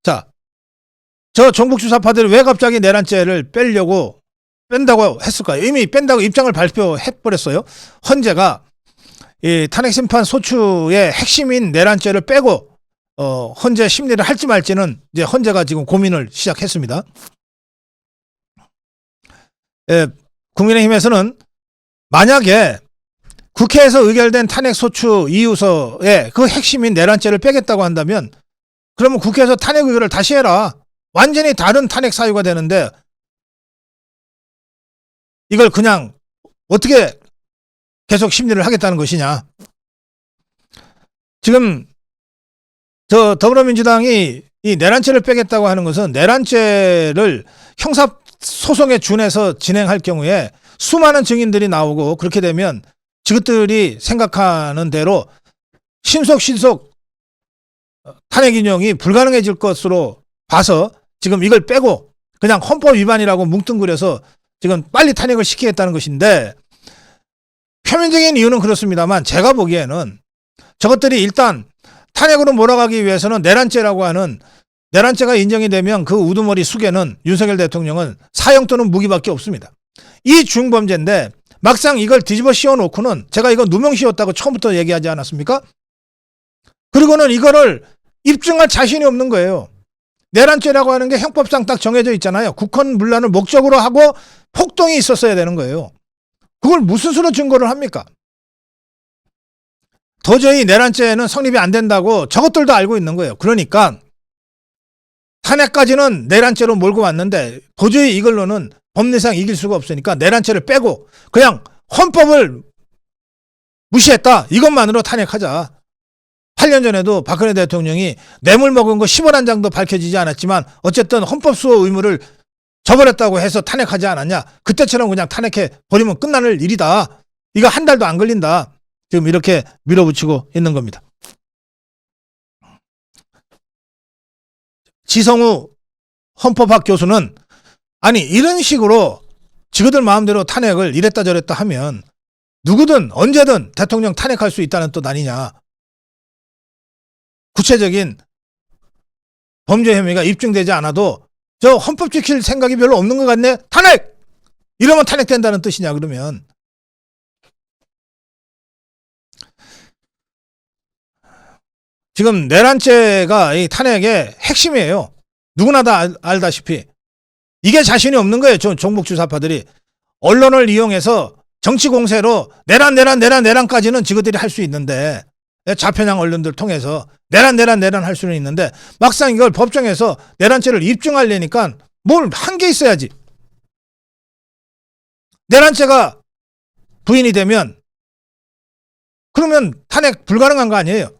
자, 저 종북주사파들이 왜 갑자기 내란죄를 뺀다고 했을까요? 이미 뺀다고 입장을 발표해버렸어요. 헌재가 이 탄핵심판 소추의 핵심인 내란죄를 빼고 헌재 심리를 할지 말지는 이제 헌재가 지금 고민을 시작했습니다. 국민의힘에서는 만약에 국회에서 의결된 탄핵소추 이유서에 그 핵심인 내란죄를 빼겠다고 한다면 그러면 국회에서 탄핵 의결을 다시 해라. 완전히 다른 탄핵 사유가 되는데 이걸 그냥 어떻게 계속 심리를 하겠다는 것이냐. 지금 더불어민주당이 이 내란죄를 빼겠다고 하는 것은 내란죄를 형사소송에 준해서 진행할 경우에 수많은 증인들이 나오고 그렇게 되면 저것들이 생각하는 대로 신속 탄핵 인용이 불가능해질 것으로 봐서 지금 이걸 빼고 그냥 헌법 위반이라고 뭉뚱그려서 지금 빨리 탄핵을 시키겠다는 것인데 표면적인 이유는 그렇습니다만 제가 보기에는 저것들이 일단 탄핵으로 몰아가기 위해서는 내란죄라고 하는 내란죄가 인정이 되면 그 우두머리 숙에는 윤석열 대통령은 사형 또는 무기밖에 없습니다. 이 중범죄인데 막상 이걸 뒤집어 씌워놓고는 제가 이거 누명 씌웠다고 처음부터 얘기하지 않았습니까? 그리고는 이거를 입증할 자신이 없는 거예요. 내란죄라고 하는 게 형법상 딱 정해져 있잖아요. 국헌문란을 목적으로 하고 폭동이 있었어야 되는 거예요. 그걸 무슨 수로 증거를 합니까? 도저히 내란죄는 성립이 안 된다고 저것들도 알고 있는 거예요. 그러니까 탄핵까지는 내란죄로 몰고 왔는데 도저히 이걸로는 법리상 이길 수가 없으니까 내란죄를 빼고 그냥 헌법을 무시했다. 이것만으로 탄핵하자. 8년 전에도 박근혜 대통령이 뇌물 먹은 거 10원 한 장도 밝혀지지 않았지만 어쨌든 헌법수호 의무를 저버렸다고 해서 탄핵하지 않았냐. 그때처럼 그냥 탄핵해 버리면 끝나는 일이다. 이거 한 달도 안 걸린다. 지금 이렇게 밀어붙이고 있는 겁니다. 지성우 헌법학 교수는 아니 이런 식으로 지그들 마음대로 탄핵을 이랬다 저랬다 하면 누구든 언제든 대통령 탄핵할 수 있다는 뜻 아니냐. 구체적인 범죄 혐의가 입증되지 않아도 저 헌법 지킬 생각이 별로 없는 것 같네. 탄핵! 이러면 탄핵된다는 뜻이냐 그러면. 지금 내란죄가 이 탄핵의 핵심이에요. 누구나 다 알다시피. 이게 자신이 없는 거예요. 종북주사파들이. 언론을 이용해서 정치 공세로 내란까지는 지그들이 할 수 있는데 좌편향 언론들 통해서 내란 할 수는 있는데 막상 이걸 법정에서 내란죄를 입증하려니까 뭘 한 게 있어야지. 내란죄가 부인이 되면 그러면 탄핵 불가능한 거 아니에요.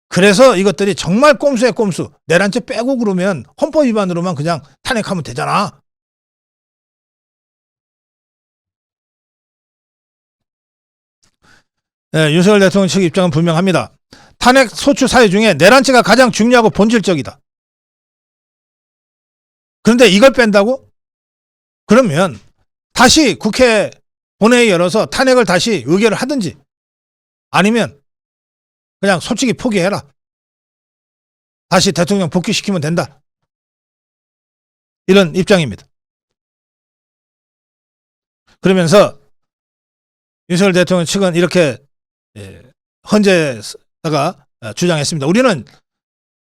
그래서 이것들이 정말 꼼수에 꼼수. 내란죄 빼고 그러면 헌법 위반으로만 그냥 탄핵하면 되잖아. 네, 윤석열 대통령 측 입장은 분명합니다. 탄핵 소추 사유 중에 내란죄가 가장 중요하고 본질적이다. 그런데 이걸 뺀다고? 그러면 다시 국회 본회의 열어서 탄핵을 다시 의결을 하든지 아니면 그냥 솔직히 포기해라. 다시 대통령 복귀시키면 된다. 이런 입장입니다. 그러면서 윤석열 대통령 측은 이렇게 헌재다가 주장했습니다. 우리는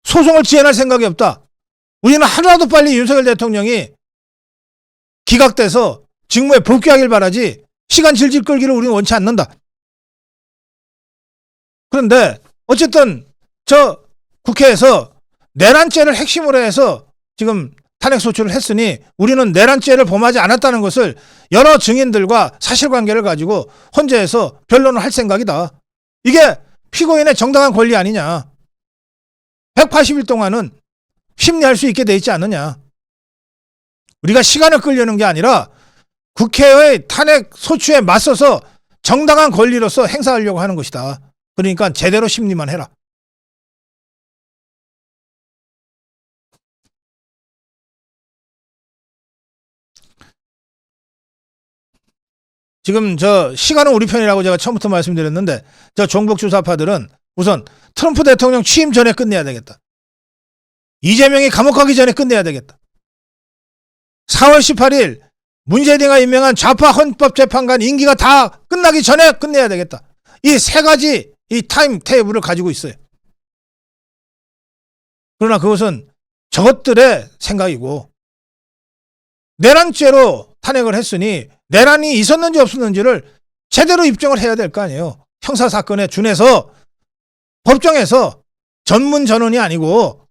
소송을 지어낼 생각이 없다. 우리는 하루라도 빨리 윤석열 대통령이 기각돼서 직무에 복귀하길 바라지 시간 질질 끌기를 우리는 원치 않는다. 그런데 어쨌든 저 국회에서 내란죄를 핵심으로 해서 지금 탄핵소추를 했으니 우리는 내란죄를 범하지 않았다는 것을 여러 증인들과 사실관계를 가지고 헌재에서 변론을 할 생각이다. 이게 피고인의 정당한 권리 아니냐. 180일 동안은 심리할 수 있게 돼 있지 않느냐. 우리가 시간을 끌려는 게 아니라 국회의 탄핵 소추에 맞서서 정당한 권리로서 행사하려고 하는 것이다. 그러니까 제대로 심리만 해라. 지금 저 시간은 우리 편이라고 제가 처음부터 말씀드렸는데 저 종북 주사파들은 우선 트럼프 대통령 취임 전에 끝내야 되겠다. 이재명이 감옥 가기 전에 끝내야 되겠다. 4월 18일 문재인이가 임명한 좌파 헌법재판관 임기가 다 끝나기 전에 끝내야 되겠다. 이 세 가지 이 타임 테이블을 가지고 있어요. 그러나 그것은 저것들의 생각이고 내란죄로 탄핵을 했으니 내란이 있었는지 없었는지를 제대로 입증을 해야 될 거 아니에요. 형사사건에 준해서 법정에서 전문 전원이 아니고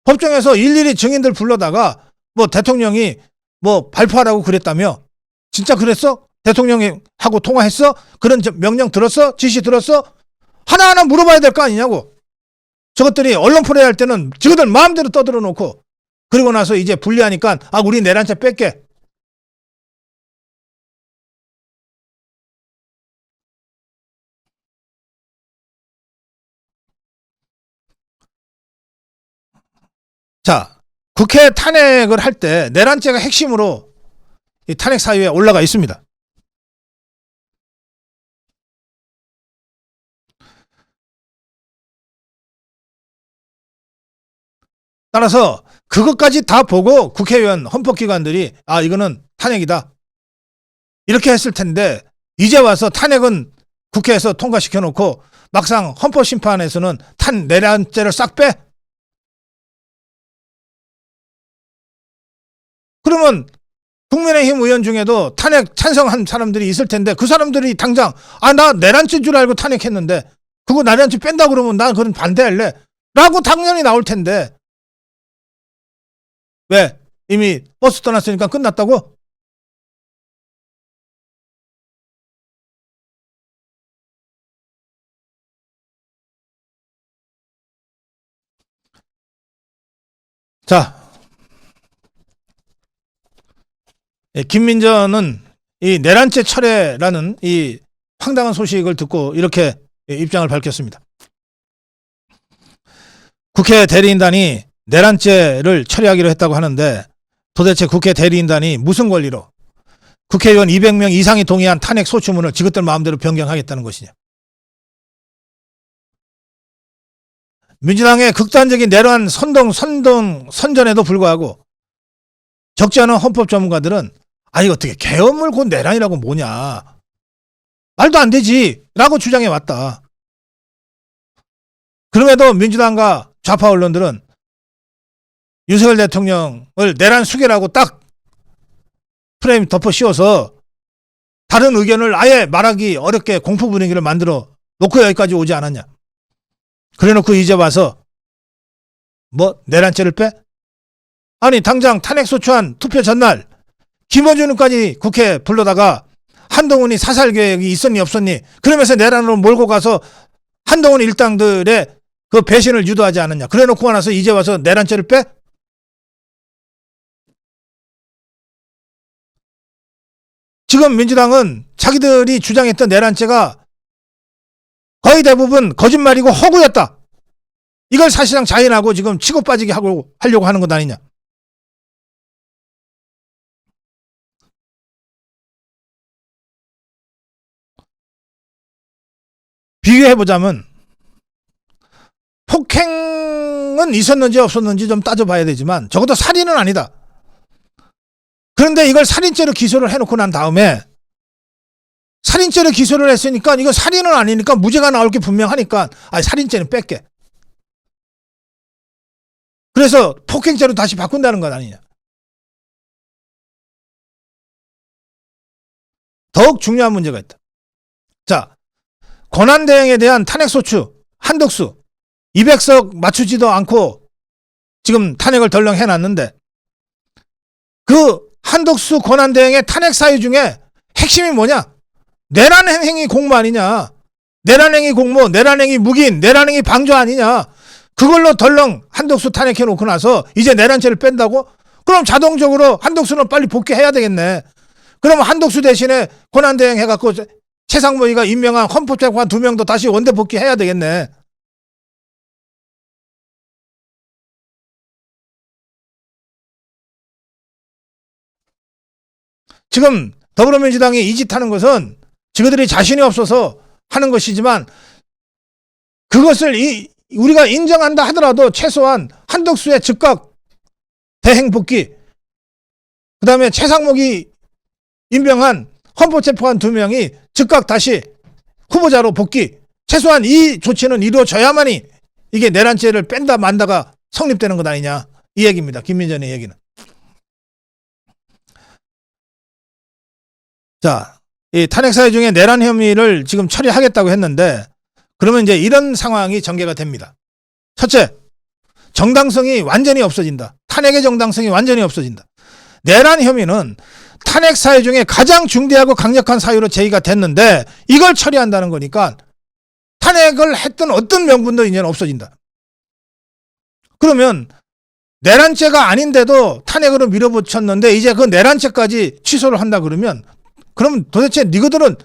법정에서 일일이 증인들 불러다가 뭐 대통령이 뭐 발표하라고 그랬다며 진짜 그랬어? 대통령이 하고 통화했어? 그런 명령 들었어? 지시 들었어? 하나하나 물어봐야 될 거 아니냐고. 저것들이 언론 플레이 할 때는 지그들 마음대로 떠들어 놓고 그리고 나서 이제 불리하니까 우리 내란죄 뺄게. 자, 국회 탄핵을 할 때 내란죄가 핵심으로 이 탄핵 사유에 올라가 있습니다. 따라서 그것까지 다 보고 국회의원 헌법기관들이 이거는 탄핵이다. 이렇게 했을 텐데 이제 와서 탄핵은 국회에서 통과시켜 놓고 막상 헌법심판에서는 내란죄를 싹 빼? 그러면 국민의힘 의원 중에도 탄핵 찬성한 사람들이 있을 텐데 그 사람들이 당장 나 내란죄인 줄 알고 탄핵했는데 그거 내란죄 뺀다 그러면 난 그건 반대할래 라고 당연히 나올 텐데 왜? 이미 버스 떠났으니까 끝났다고? 자, 김민전은 이 내란죄 철회라는 이 황당한 소식을 듣고 이렇게 입장을 밝혔습니다. 국회 대리인단이 내란죄를 처리하기로 했다고 하는데 도대체 국회 대리인단이 무슨 권리로 국회의원 200명 이상이 동의한 탄핵 소추문을 지그들 마음대로 변경하겠다는 것이냐. 민주당의 극단적인 내란 선전에도 불구하고 적지 않은 헌법 전문가들은 이거 어떻게 계엄을 곧 내란이라고 뭐냐. 말도 안 되지 라고 주장해 왔다. 그럼에도 민주당과 좌파 언론들은 윤석열 대통령을 내란 수괴라고 딱 프레임 덮어 씌워서 다른 의견을 아예 말하기 어렵게 공포 분위기를 만들어 놓고 여기까지 오지 않았냐. 그래놓고 이제 와서 뭐 내란죄를 빼? 당장 탄핵소추안 투표 전날 김어준까지 국회 불러다가 한동훈이 사살 계획이 있었니 없었니 그러면서 내란으로 몰고 가서 한동훈 일당들의 그 배신을 유도하지 않았냐. 그래놓고 나서 이제 와서 내란죄를 빼? 지금 민주당은 자기들이 주장했던 내란죄가 거의 대부분 거짓말이고 허구였다. 이걸 사실상 자인하고 지금 치고 빠지게 하려고 하는 것 아니냐. 비교해보자면 폭행은 있었는지 없었는지 좀 따져봐야 되지만 적어도 살인은 아니다. 그런데 이걸 살인죄로 기소를 해놓고 난 다음에 살인죄로 기소를 했으니까 이거 살인은 아니니까 무죄가 나올 게 분명하니까 살인죄는 뺄게. 그래서 폭행죄로 다시 바꾼다는 것 아니냐. 더욱 중요한 문제가 있다. 자, 권한대행에 대한 탄핵소추 한덕수 200석 맞추지도 않고 지금 탄핵을 덜렁 해놨는데 그 한덕수 권한대행의 탄핵 사유 중에 핵심이 뭐냐? 내란행위 공모 아니냐? 내란행위 공모, 내란행위 묵인, 내란행위 방조 아니냐? 그걸로 덜렁 한덕수 탄핵해놓고 나서 이제 내란죄를 뺀다고? 그럼 자동적으로 한덕수는 빨리 복귀해야 되겠네. 그럼 한덕수 대신에 권한대행 해갖고 최상무위가 임명한 헌법재판관 2명도 다시 원대 복귀해야 되겠네. 지금 더불어민주당이 이 짓 하는 것은 지그들이 자신이 없어서 하는 것이지만 그것을 우리가 인정한다 하더라도 최소한 한덕수의 즉각 대행 복귀, 그 다음에 최상목이 임명한 헌법재판관 2명이 즉각 다시 후보자로 복귀, 최소한 이 조치는 이루어져야만이 이게 내란죄를 뺀다 만다가 성립되는 것 아니냐, 이 얘기입니다. 김민전의 얘기는. 자, 이 탄핵 사유 중에 내란 혐의를 지금 처리하겠다고 했는데 그러면 이제 이런 상황이 전개가 됩니다. 첫째, 정당성이 완전히 없어진다. 탄핵의 정당성이 완전히 없어진다. 내란 혐의는 탄핵 사유 중에 가장 중대하고 강력한 사유로 제기가 됐는데 이걸 처리한다는 거니까 탄핵을 했던 어떤 명분도 이제는 없어진다. 그러면 내란죄가 아닌데도 탄핵으로 밀어붙였는데 이제 그 내란죄까지 취소를 한다 그러면 도대체 니거들은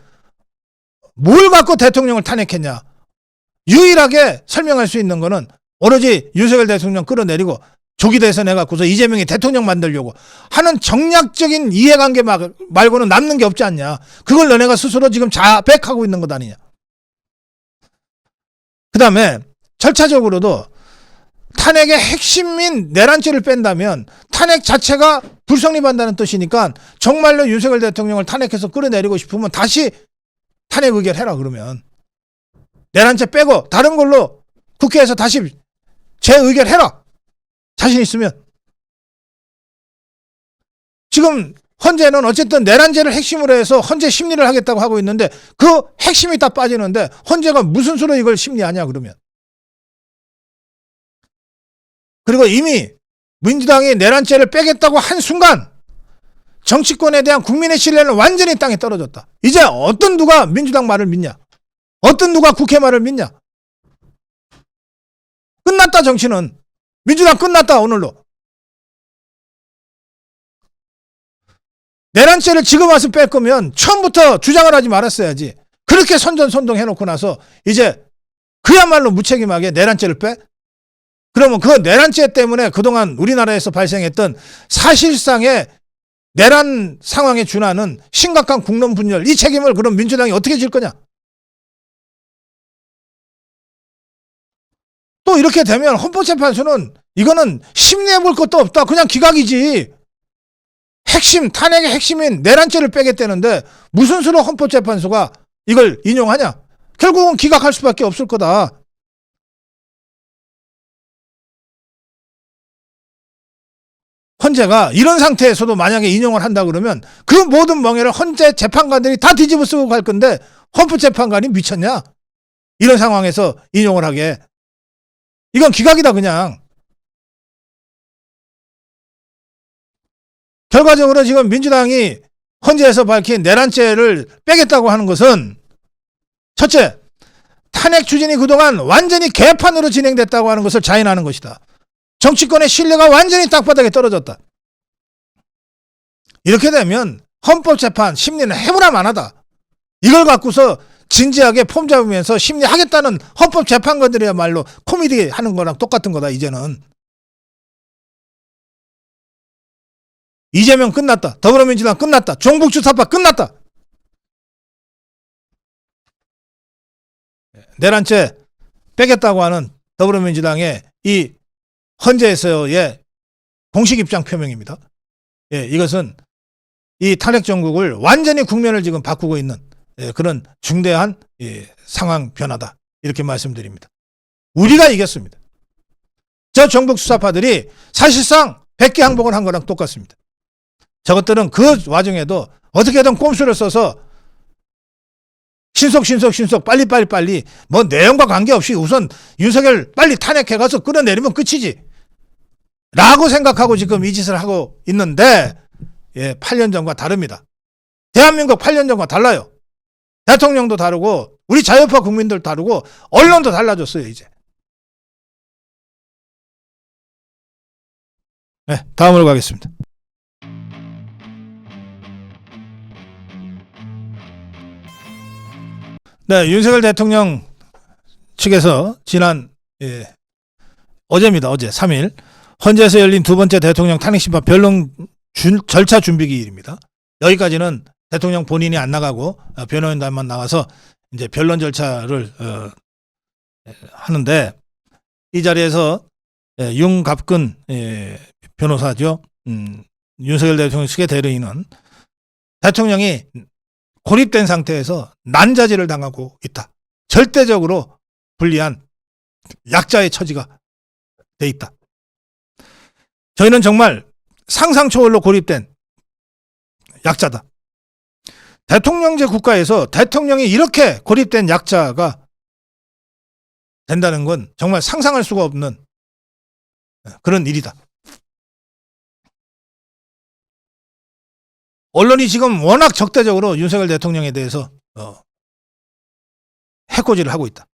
뭘 갖고 대통령을 탄핵했냐? 유일하게 설명할 수 있는 거는 오로지 윤석열 대통령 끌어내리고 조기 대선해 갖고서 이재명이 대통령 만들려고 하는 정략적인 이해관계 말고는 남는 게 없지 않냐? 그걸 너네가 스스로 지금 자백하고 있는 것 아니냐? 그 다음에 절차적으로도 탄핵의 핵심인 내란죄를 뺀다면 탄핵 자체가 불성립한다는 뜻이니까 정말로 윤석열 대통령을 탄핵해서 끌어내리고 싶으면 다시 탄핵 의결해라. 그러면 내란죄 빼고 다른 걸로 국회에서 다시 재의결해라. 자신 있으면. 지금 헌재는 어쨌든 내란죄를 핵심으로 해서 헌재 심리를 하겠다고 하고 있는데 그 핵심이 다 빠지는데 헌재가 무슨 수로 이걸 심리하냐 그러면. 그리고 이미 민주당이 내란죄를 빼겠다고 한 순간 정치권에 대한 국민의 신뢰는 완전히 땅에 떨어졌다. 이제 어떤 누가 민주당 말을 믿냐? 어떤 누가 국회 말을 믿냐? 끝났다 정치는. 민주당 끝났다 오늘로. 내란죄를 지금 와서 뺄 거면 처음부터 주장을 하지 말았어야지. 그렇게 선전선동 해놓고 나서 이제 그야말로 무책임하게 내란죄를 빼? 그러면 그 내란죄 때문에 그동안 우리나라에서 발생했던 사실상의 내란 상황에 준하는 심각한 국론 분열, 이 책임을 그럼 민주당이 어떻게 질 거냐? 또 이렇게 되면 헌법재판소는 이거는 심리해 볼 것도 없다. 그냥 기각이지. 탄핵의 핵심인 내란죄를 빼겠다는데 무슨 수로 헌법재판소가 이걸 인용하냐? 결국은 기각할 수밖에 없을 거다. 헌재가 이런 상태에서도 만약에 인용을 한다 그러면 그 모든 멍해를 헌재 재판관들이 다 뒤집어 쓰고 갈 건데 헌법재판관이 미쳤냐? 이런 상황에서 인용을 하게. 이건 기각이다 그냥. 결과적으로 지금 민주당이 헌재에서 밝힌 내란죄를 빼겠다고 하는 것은 첫째, 탄핵 추진이 그동안 완전히 개판으로 진행됐다고 하는 것을 자인하는 것이다. 정치권의 신뢰가 완전히 땅바닥에 떨어졌다. 이렇게 되면 헌법재판 심리는 해무라만하다. 이걸 갖고서 진지하게 폼 잡으면서 심리하겠다는 헌법재판관들이야말로 코미디 하는 거랑 똑같은 거다 이제는. 이재명 끝났다. 더불어민주당 끝났다. 종북 주사파 끝났다. 내란죄 빼겠다고 하는 더불어민주당의 이 헌재에서의 공식 입장 표명입니다. 예, 이것은 이 탄핵 정국을 완전히 국면을 지금 바꾸고 있는 그런 중대한 상황 변화다. 이렇게 말씀드립니다. 우리가 이겼습니다. 저 정복 수사파들이 사실상 백기 항복을 한 거랑 똑같습니다. 저것들은 그 와중에도 어떻게든 꼼수를 써서 신속 빨리 뭐 내용과 관계없이 우선 윤석열 빨리 탄핵해가서 끌어내리면 끝이지 라고 생각하고 지금 이 짓을 하고 있는데, 예, 8년 전과 다릅니다. 대한민국 8년 전과 달라요. 대통령도 다르고 우리 자유파 국민들 다르고 언론도 달라졌어요 이제. 네, 다음으로 가겠습니다. 네, 윤석열 대통령 측에서 지난 어제입니다. 어제 3일 헌재에서 열린 두 번째 대통령 탄핵심판 변론 절차 준비기일입니다. 여기까지는 대통령 본인이 안 나가고 변호인단만 나가서 이제 변론 절차를 하는데, 이 자리에서 윤갑근 변호사죠. 윤석열 대통령 측의 대리인은 대통령이 고립된 상태에서 난자질을 당하고 있다. 절대적으로 불리한 약자의 처지가 돼 있다. 저희는 정말 상상 초월로 고립된 약자다. 대통령제 국가에서 대통령이 이렇게 고립된 약자가 된다는 건 정말 상상할 수가 없는 그런 일이다. 언론이 지금 워낙 적대적으로 윤석열 대통령에 대해서 해코지를 하고 있다.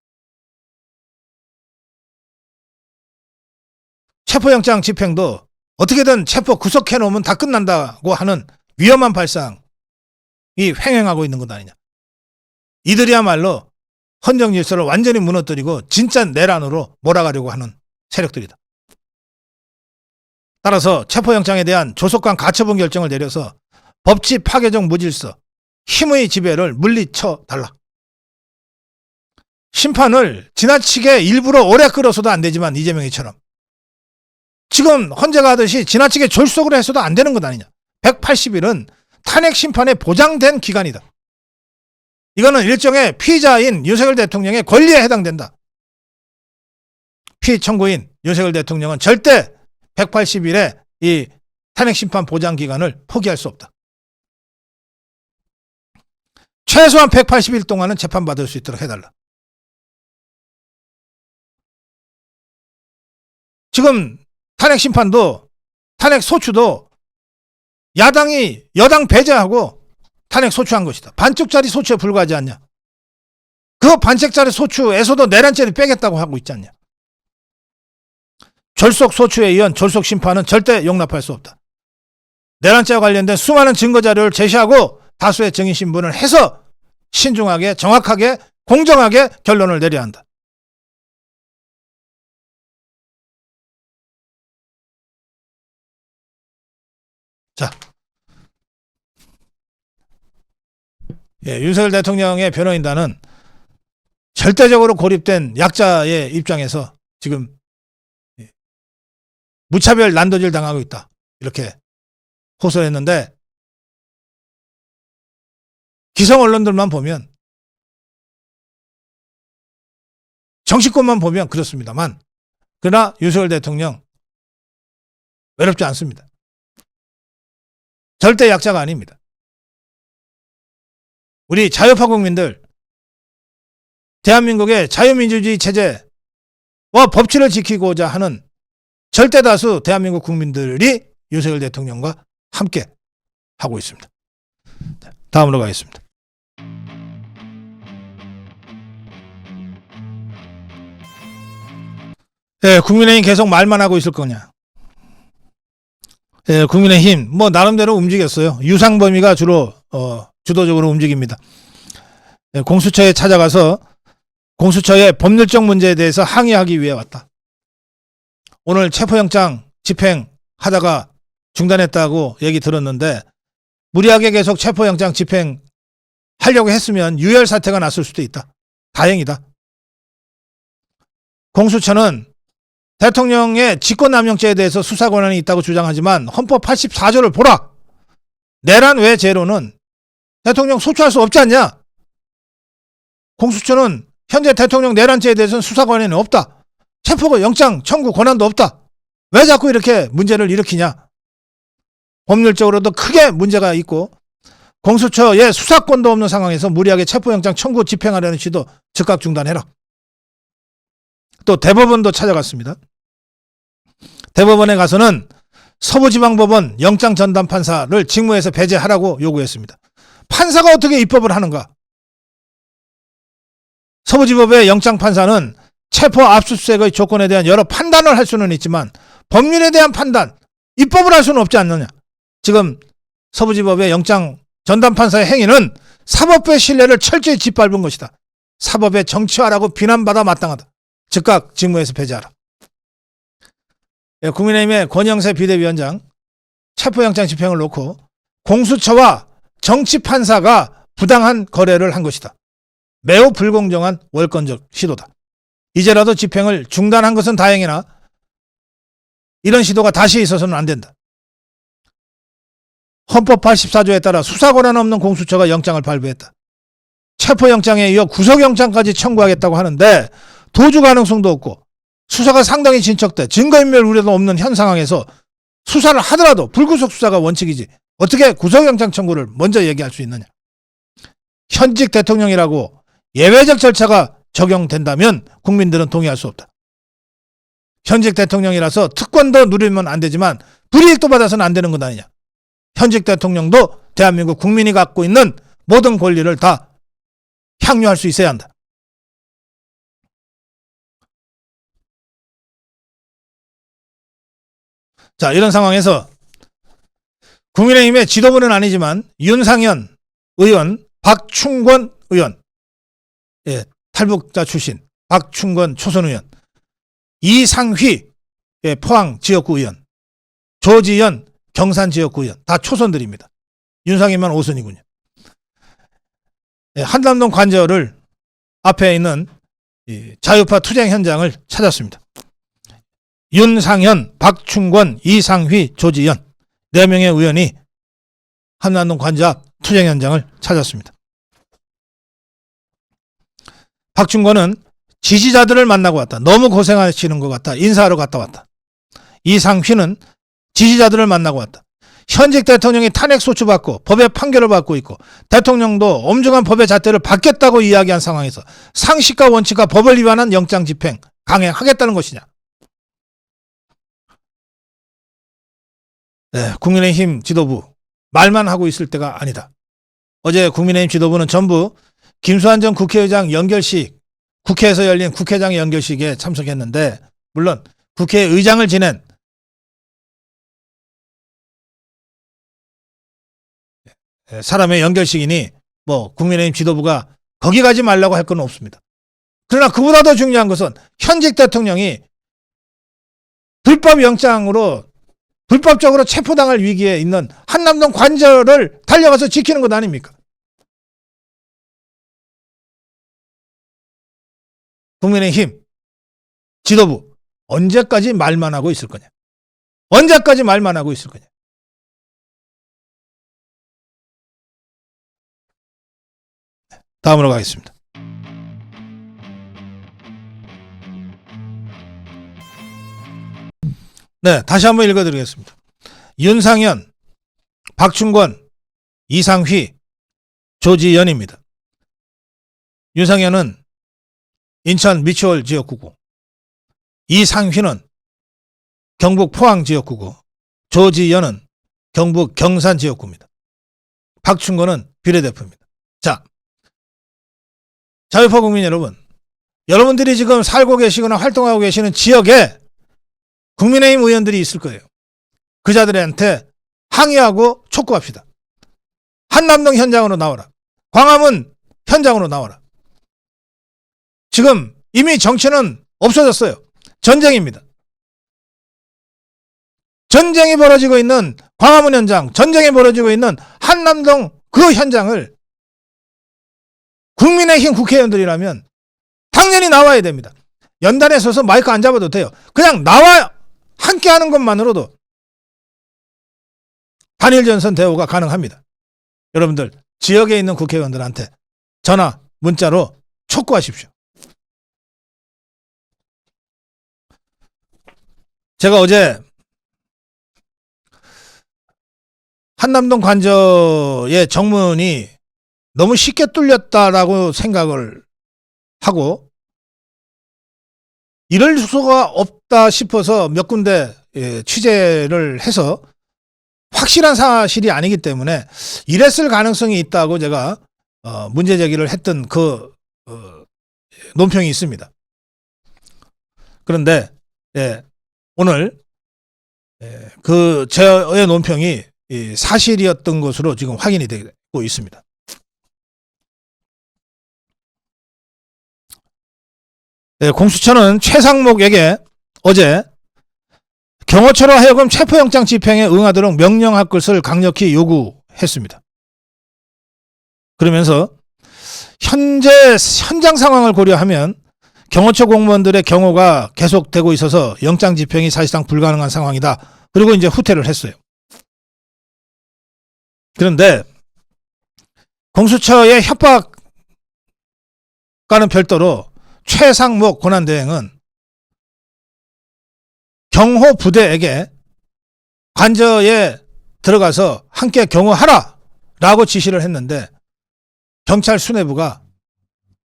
체포영장 집행도 어떻게든 체포 구속해 놓으면 다 끝난다고 하는 위험한 발상이 횡행하고 있는 것 아니냐. 이들이야말로 헌정 질서를 완전히 무너뜨리고 진짜 내란으로 몰아가려고 하는 세력들이다. 따라서 체포영장에 대한 조속한 가처분 결정을 내려서 법치 파괴적 무질서, 힘의 지배를 물리쳐 달라. 심판을 지나치게 일부러 오래 끌어서도 안 되지만 이재명이처럼 지금 헌재가 하듯이 지나치게 졸속으로 해서도 안 되는 것 아니냐. 180일은 탄핵 심판에 보장된 기간이다. 이거는 일종의 피의자인 윤석열 대통령의 권리에 해당된다. 피의 청구인 윤석열 대통령은 절대 180일의 이 탄핵 심판 보장 기간을 포기할 수 없다. 최소한 180일 동안은 재판받을 수 있도록 해달라. 지금 탄핵 심판도 탄핵 소추도 야당이 여당 배제하고 탄핵 소추한 것이다. 반쪽짜리 소추에 불과하지 않냐. 그 반쪽짜리 소추에서도 내란죄를 빼겠다고 하고 있지 않냐. 졸속 소추에 의한 졸속 심판은 절대 용납할 수 없다. 내란죄와 관련된 수많은 증거 자료를 제시하고 다수의 증인 신분을 해서 신중하게 정확하게 공정하게 결론을 내려야 한다. 자, 윤석열 대통령의 변호인단은 절대적으로 고립된 약자의 입장에서 지금 무차별 난도질 당하고 있다. 이렇게 호소했는데, 기성 언론들만 보면, 정치권만 보면 그렇습니다만, 그러나 윤석열 대통령 외롭지 않습니다. 절대 약자가 아닙니다. 우리 자유파 국민들, 대한민국의 자유민주주의 체제와 법치를 지키고자 하는 절대 다수 대한민국 국민들이 윤석열 대통령과 함께 하고 있습니다. 다음으로 가겠습니다. 국민의힘 계속 말만 하고 있을 거냐. 국민의힘 나름대로 움직였어요. 유상범위가 주로 주도적으로 움직입니다. 공수처에 찾아가서 공수처의 법률적 문제에 대해서 항의하기 위해 왔다. 오늘 체포영장 집행하다가 중단했다고 얘기 들었는데, 무리하게 계속 체포영장 집행하려고 했으면 유혈 사태가 났을 수도 있다. 다행이다. 공수처는 대통령의 직권남용죄에 대해서 수사 권한이 있다고 주장하지만 헌법 84조를 보라. 내란 외 죄로는 대통령 소추할 수 없지 않냐. 공수처는 현재 대통령 내란죄에 대해서는 수사 권한이 없다. 체포 영장 청구 권한도 없다. 왜 자꾸 이렇게 문제를 일으키냐. 법률적으로도 크게 문제가 있고 공수처에 수사권도 없는 상황에서 무리하게 체포영장 청구 집행하려는 시도 즉각 중단해라. 또 대법원도 찾아갔습니다. 대법원에 가서는 서부지방법원 영장 전담 판사를 직무에서 배제하라고 요구했습니다. 판사가 어떻게 입법을 하는가? 서부지법의 영장 판사는 체포 압수수색의 조건에 대한 여러 판단을 할 수는 있지만 법률에 대한 판단, 입법을 할 수는 없지 않느냐. 지금 서부지법의 영장 전담 판사의 행위는 사법부의 신뢰를 철저히 짓밟은 것이다. 사법의 정치화라고 비난받아 마땅하다. 즉각 직무에서 배제하라. 국민의힘의 권영세 비대위원장 체포영장 집행을 놓고 공수처와 정치판사가 부당한 거래를 한 것이다. 매우 불공정한 월권적 시도다. 이제라도 집행을 중단한 것은 다행이나 이런 시도가 다시 있어서는 안 된다. 헌법 84조에 따라 수사권한 없는 공수처가 영장을 발부했다. 체포영장에 이어 구속영장까지 청구하겠다고 하는데 도주 가능성도 없고 수사가 상당히 진척돼 증거인멸 우려도 없는 현 상황에서 수사를 하더라도 불구속 수사가 원칙이지 어떻게 구속영장 청구를 먼저 얘기할 수 있느냐. 현직 대통령이라고 예외적 절차가 적용된다면 국민들은 동의할 수 없다. 현직 대통령이라서 특권도 누리면 안 되지만 불이익도 받아서는 안 되는 것 아니냐. 현직 대통령도 대한민국 국민이 갖고 있는 모든 권리를 다 향유할 수 있어야 한다. 자, 이런 상황에서 국민의힘의 지도부는 아니지만 윤상현 의원, 박충권 의원, 탈북자 출신 박충권 초선 의원, 이상휘 포항 지역구 의원, 조지현 경산 지역구 의원 다 초선들입니다. 윤상현만 5선이군요. 한남동 관저를 앞에 있는 자유파 투쟁 현장을 찾았습니다. 윤상현, 박충권, 이상휘, 조지현 4명의 의원이 한남동 관저 앞 투쟁 현장을 찾았습니다. 박충권은 지지자들을 만나고 왔다. 너무 고생하시는 것 같다. 인사하러 갔다 왔다. 이상휘는 지지자들을 만나고 왔다. 현직 대통령이 탄핵 소추받고 법의 판결을 받고 있고 대통령도 엄중한 법의 잣대를 받겠다고 이야기한 상황에서 상식과 원칙과 법을 위반한 영장 집행 강행하겠다는 것이냐. 네, 국민의힘 지도부 말만 하고 있을 때가 아니다. 어제 국민의힘 지도부는 전부 김수환 전 국회의장 연결식, 국회에서 열린 국회의장 연결식에 참석했는데 물론 국회의장을 지낸 사람의 연결식이니 뭐 국민의힘 지도부가 거기 가지 말라고 할 건 없습니다. 그러나 그보다 더 중요한 것은 현직 대통령이 불법 영장으로 불법적으로 체포당할 위기에 있는 한남동 관저를 달려가서 지키는 것 아닙니까? 국민의힘 지도부 언제까지 말만 하고 있을 거냐? 언제까지 말만 하고 있을 거냐? 다음으로 가겠습니다. 네, 다시 한번 읽어드리겠습니다. 윤상현, 박충권, 이상휘, 조지현입니다. 윤상현은 인천 미추홀 지역구고, 이상휘는 경북 포항 지역구고, 조지현은 경북 경산 지역구입니다. 박충권은 비례대표입니다. 자, 자유파 국민 여러분, 여러분들이 지금 살고 계시거나 활동하고 계시는 지역에 국민의힘 의원들이 있을 거예요. 그 자들한테 항의하고 촉구합시다. 한남동 현장으로 나와라. 광화문 현장으로 나와라. 지금 이미 정치는 없어졌어요. 전쟁입니다. 전쟁이 벌어지고 있는 광화문 현장, 전쟁이 벌어지고 있는 한남동 그 현장을 국민의힘 국회의원들이라면 당연히 나와야 됩니다. 연단에 서서 마이크 안 잡아도 돼요. 그냥 나와 함께 하는 것만으로도 단일전선 대우가 가능합니다. 여러분들 지역에 있는 국회의원들한테 전화, 문자로 촉구하십시오. 제가 어제 한남동 관저의 정문이 너무 쉽게 뚫렸다라고 생각을 하고 이럴 수가 없다 싶어서 몇 군데 취재를 해서 확실한 사실이 아니기 때문에 이랬을 가능성이 있다고 제가 문제 제기를 했던 그 논평이 있습니다. 그런데 오늘 그 저의 논평이 사실이었던 것으로 지금 확인이 되고 있습니다. 공수처는 최상목에게 어제 경호처로 하여금 체포영장 집행에 응하도록 명령할 것을 강력히 요구했습니다. 그러면서 현재 현장 상황을 고려하면 경호처 공무원들의 경호가 계속되고 있어서 영장 집행이 사실상 불가능한 상황이다. 그리고 이제 후퇴를 했어요. 그런데 공수처의 협박과는 별도로 최상목 권한대행은 경호 부대에게 관저에 들어가서 함께 경호하라 라고 지시를 했는데 경찰 수뇌부가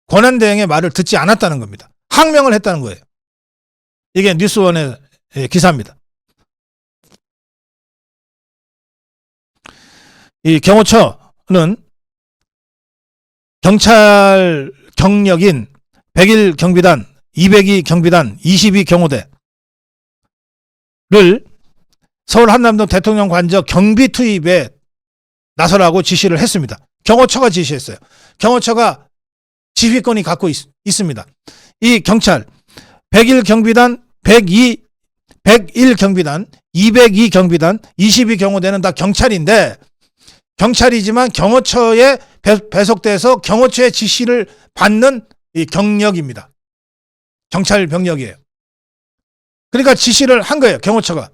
권한대행의 말을 듣지 않았다는 겁니다. 항명을 했다는 거예요. 이게 뉴스원의 기사입니다. 이 경호처는 경찰 경력인 101 경비단, 202 경비단, 22 경호대를 서울 한남동 대통령 관저 경비 투입에 나서라고 지시를 했습니다. 경호처가 지시했어요. 경호처가 지휘권이 갖고 있습니다. 이 경찰 101 경비단, 101 경비단, 202 경비단, 22 경호대는 다 경찰인데 경찰이지만 경호처에 배속돼서 경호처의 지시를 받는 이 경력입니다. 경찰 병력이에요. 그러니까 지시를 한 거예요. 경호처가.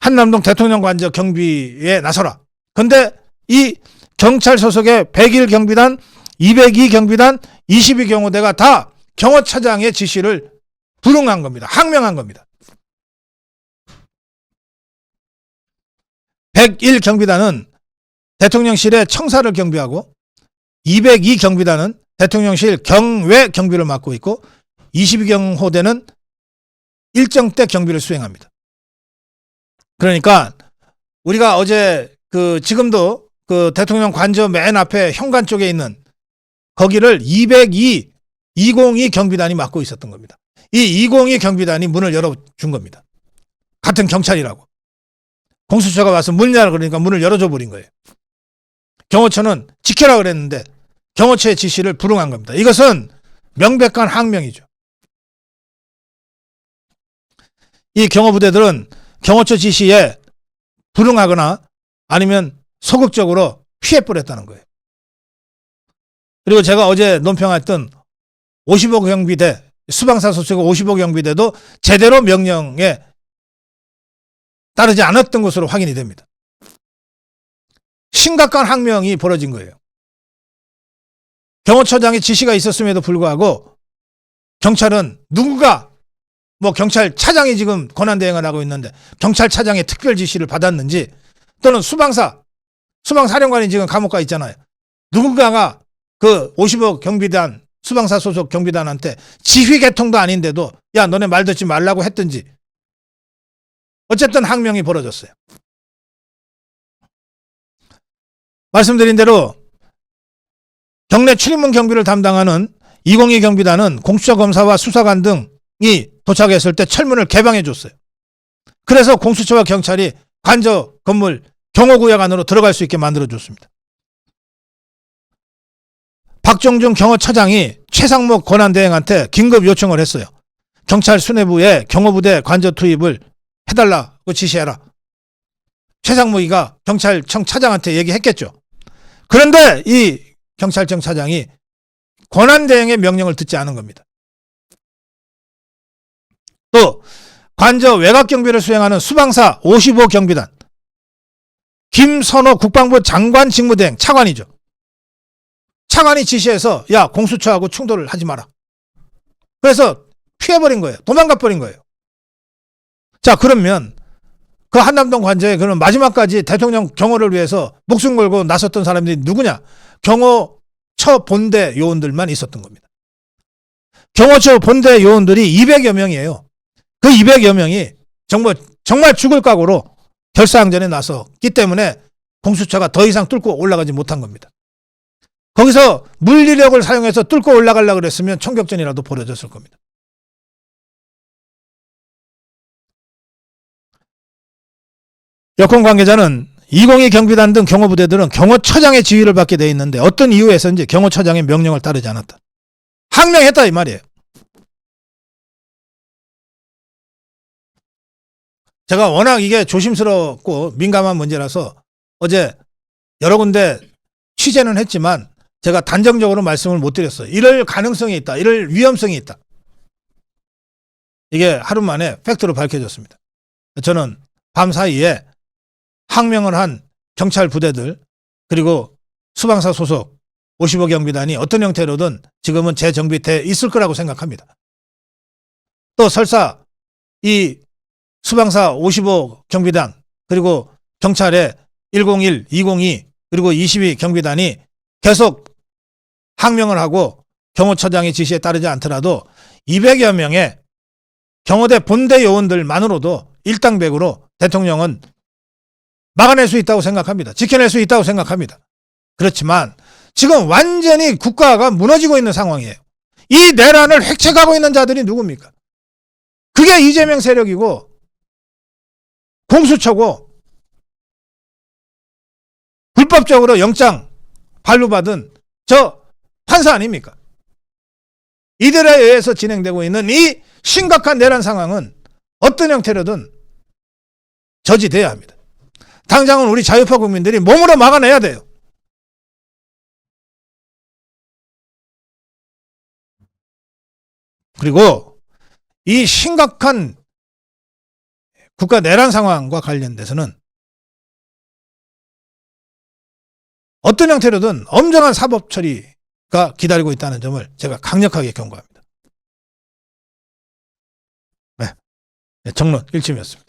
한남동 대통령 관저 경비에 나서라. 근데 이 경찰 소속의 101 경비단, 202 경비단, 22 경호대가 다 경호처장의 지시를 불응한 겁니다. 항명한 겁니다. 101 경비단은 대통령실의 청사를 경비하고 202 경비단은 대통령실 경외 경비를 맡고 있고 22 경호대는 일정 때 경비를 수행합니다. 그러니까 우리가 어제 지금도 그 대통령 관저 맨 앞에 현관 쪽에 있는 거기를 202 경비단이 맡고 있었던 겁니다. 이 202 경비단이 문을 열어준 겁니다. 같은 경찰이라고. 공수처가 와서 문 열라 그러니까 문을 열어줘 버린 거예요. 경호처는 지켜라 그랬는데 경호처의 지시를 불응한 겁니다. 이것은 명백한 항명이죠. 이 경호부대들은 경호처 지시에 불응하거나 아니면 소극적으로 피해버렸다는 거예요. 그리고 제가 어제 논평했던 55 경비대, 수방사 소속 55 경비대도 제대로 명령에 따르지 않았던 것으로 확인이 됩니다. 심각한 항명이 벌어진 거예요. 경호처장의 지시가 있었음에도 불구하고 경찰은 누군가 경찰차장이 지금 권한대행을 하고 있는데 경찰차장의 특별 지시를 받았는지 또는 수방사령관이 지금 감옥 가 있잖아요. 누군가가 그 55 경비단 수방사 소속 경비단한테 지휘 계통도 아닌데도 야 너네 말 듣지 말라고 했든지 어쨌든 항명이 벌어졌어요. 말씀드린 대로 경내 출입문 경비를 담당하는 202 경비단은 공수처 검사와 수사관 등이 도착했을 때 철문을 개방해 줬어요. 그래서 공수처와 경찰이 관저 건물 경호구역 안으로 들어갈 수 있게 만들어 줬습니다. 박종준 경호처장이 최상목 권한대행한테 긴급 요청을 했어요. 경찰 수뇌부에 경호부대 관저 투입을 해달라고 지시해라. 최상목이가 경찰청 차장한테 얘기했겠죠. 그런데 이 경찰청 차장이 권한대행의 명령을 듣지 않은 겁니다. 또 관저 외곽경비를 수행하는 수방사 55 경비단 김선호 국방부 장관 직무대행 차관이죠. 차관이 지시해서 야 공수처하고 충돌을 하지 마라. 그래서 피해버린 거예요. 도망가 버린 거예요. 자, 그러면 그 한남동 관저에 그런 마지막까지 대통령 경호를 위해서 목숨 걸고 나섰던 사람들이 누구냐? 경호처 본대 요원들만 있었던 겁니다. 경호처 본대 요원들이 200여 명이에요. 그 200여 명이 정말 죽을 각오로 결사항전에 나섰기 때문에 공수처가 더 이상 뚫고 올라가지 못한 겁니다. 거기서 물리력을 사용해서 뚫고 올라가려고 그랬으면 총격전이라도 벌어졌을 겁니다. 여권 관계자는 202 경비단 등 경호부대들은 경호처장의 지휘를 받게 돼 있는데 어떤 이유에서인지 경호처장의 명령을 따르지 않았다. 항명했다 이 말이에요. 제가 워낙 이게 조심스럽고 민감한 문제라서 어제 여러 군데 취재는 했지만 제가 단정적으로 말씀을 못 드렸어요. 이럴 가능성이 있다. 이럴 위험성이 있다. 이게 하루 만에 팩트로 밝혀졌습니다. 저는 밤 사이에 항명을 한 경찰 부대들 그리고 수방사 소속 55 경비단이 어떤 형태로든 지금은 재정비돼 있을 거라고 생각합니다. 또 설사 이 수방사 55 경비단 그리고 경찰의 101, 202 그리고 22 경비단이 계속 항명을 하고 경호처장의 지시에 따르지 않더라도 200여 명의 경호대 본대 요원들만으로도 일당백으로 대통령은 막아낼 수 있다고 생각합니다. 지켜낼 수 있다고 생각합니다. 그렇지만 지금 완전히 국가가 무너지고 있는 상황이에요. 이 내란을 획책하고 있는 자들이 누굽니까? 그게 이재명 세력이고 공수처고 불법적으로 영장 발부받은 저 판사 아닙니까? 이들에 의해서 진행되고 있는 이 심각한 내란 상황은 어떤 형태로든 저지돼야 합니다. 당장은 우리 자유파 국민들이 몸으로 막아내야 돼요. 그리고 이 심각한 국가 내란 상황과 관련돼서는 어떤 형태로든 엄정한 사법 처리가 기다리고 있다는 점을 제가 강력하게 경고합니다. 네, 정론 1침이었습니다.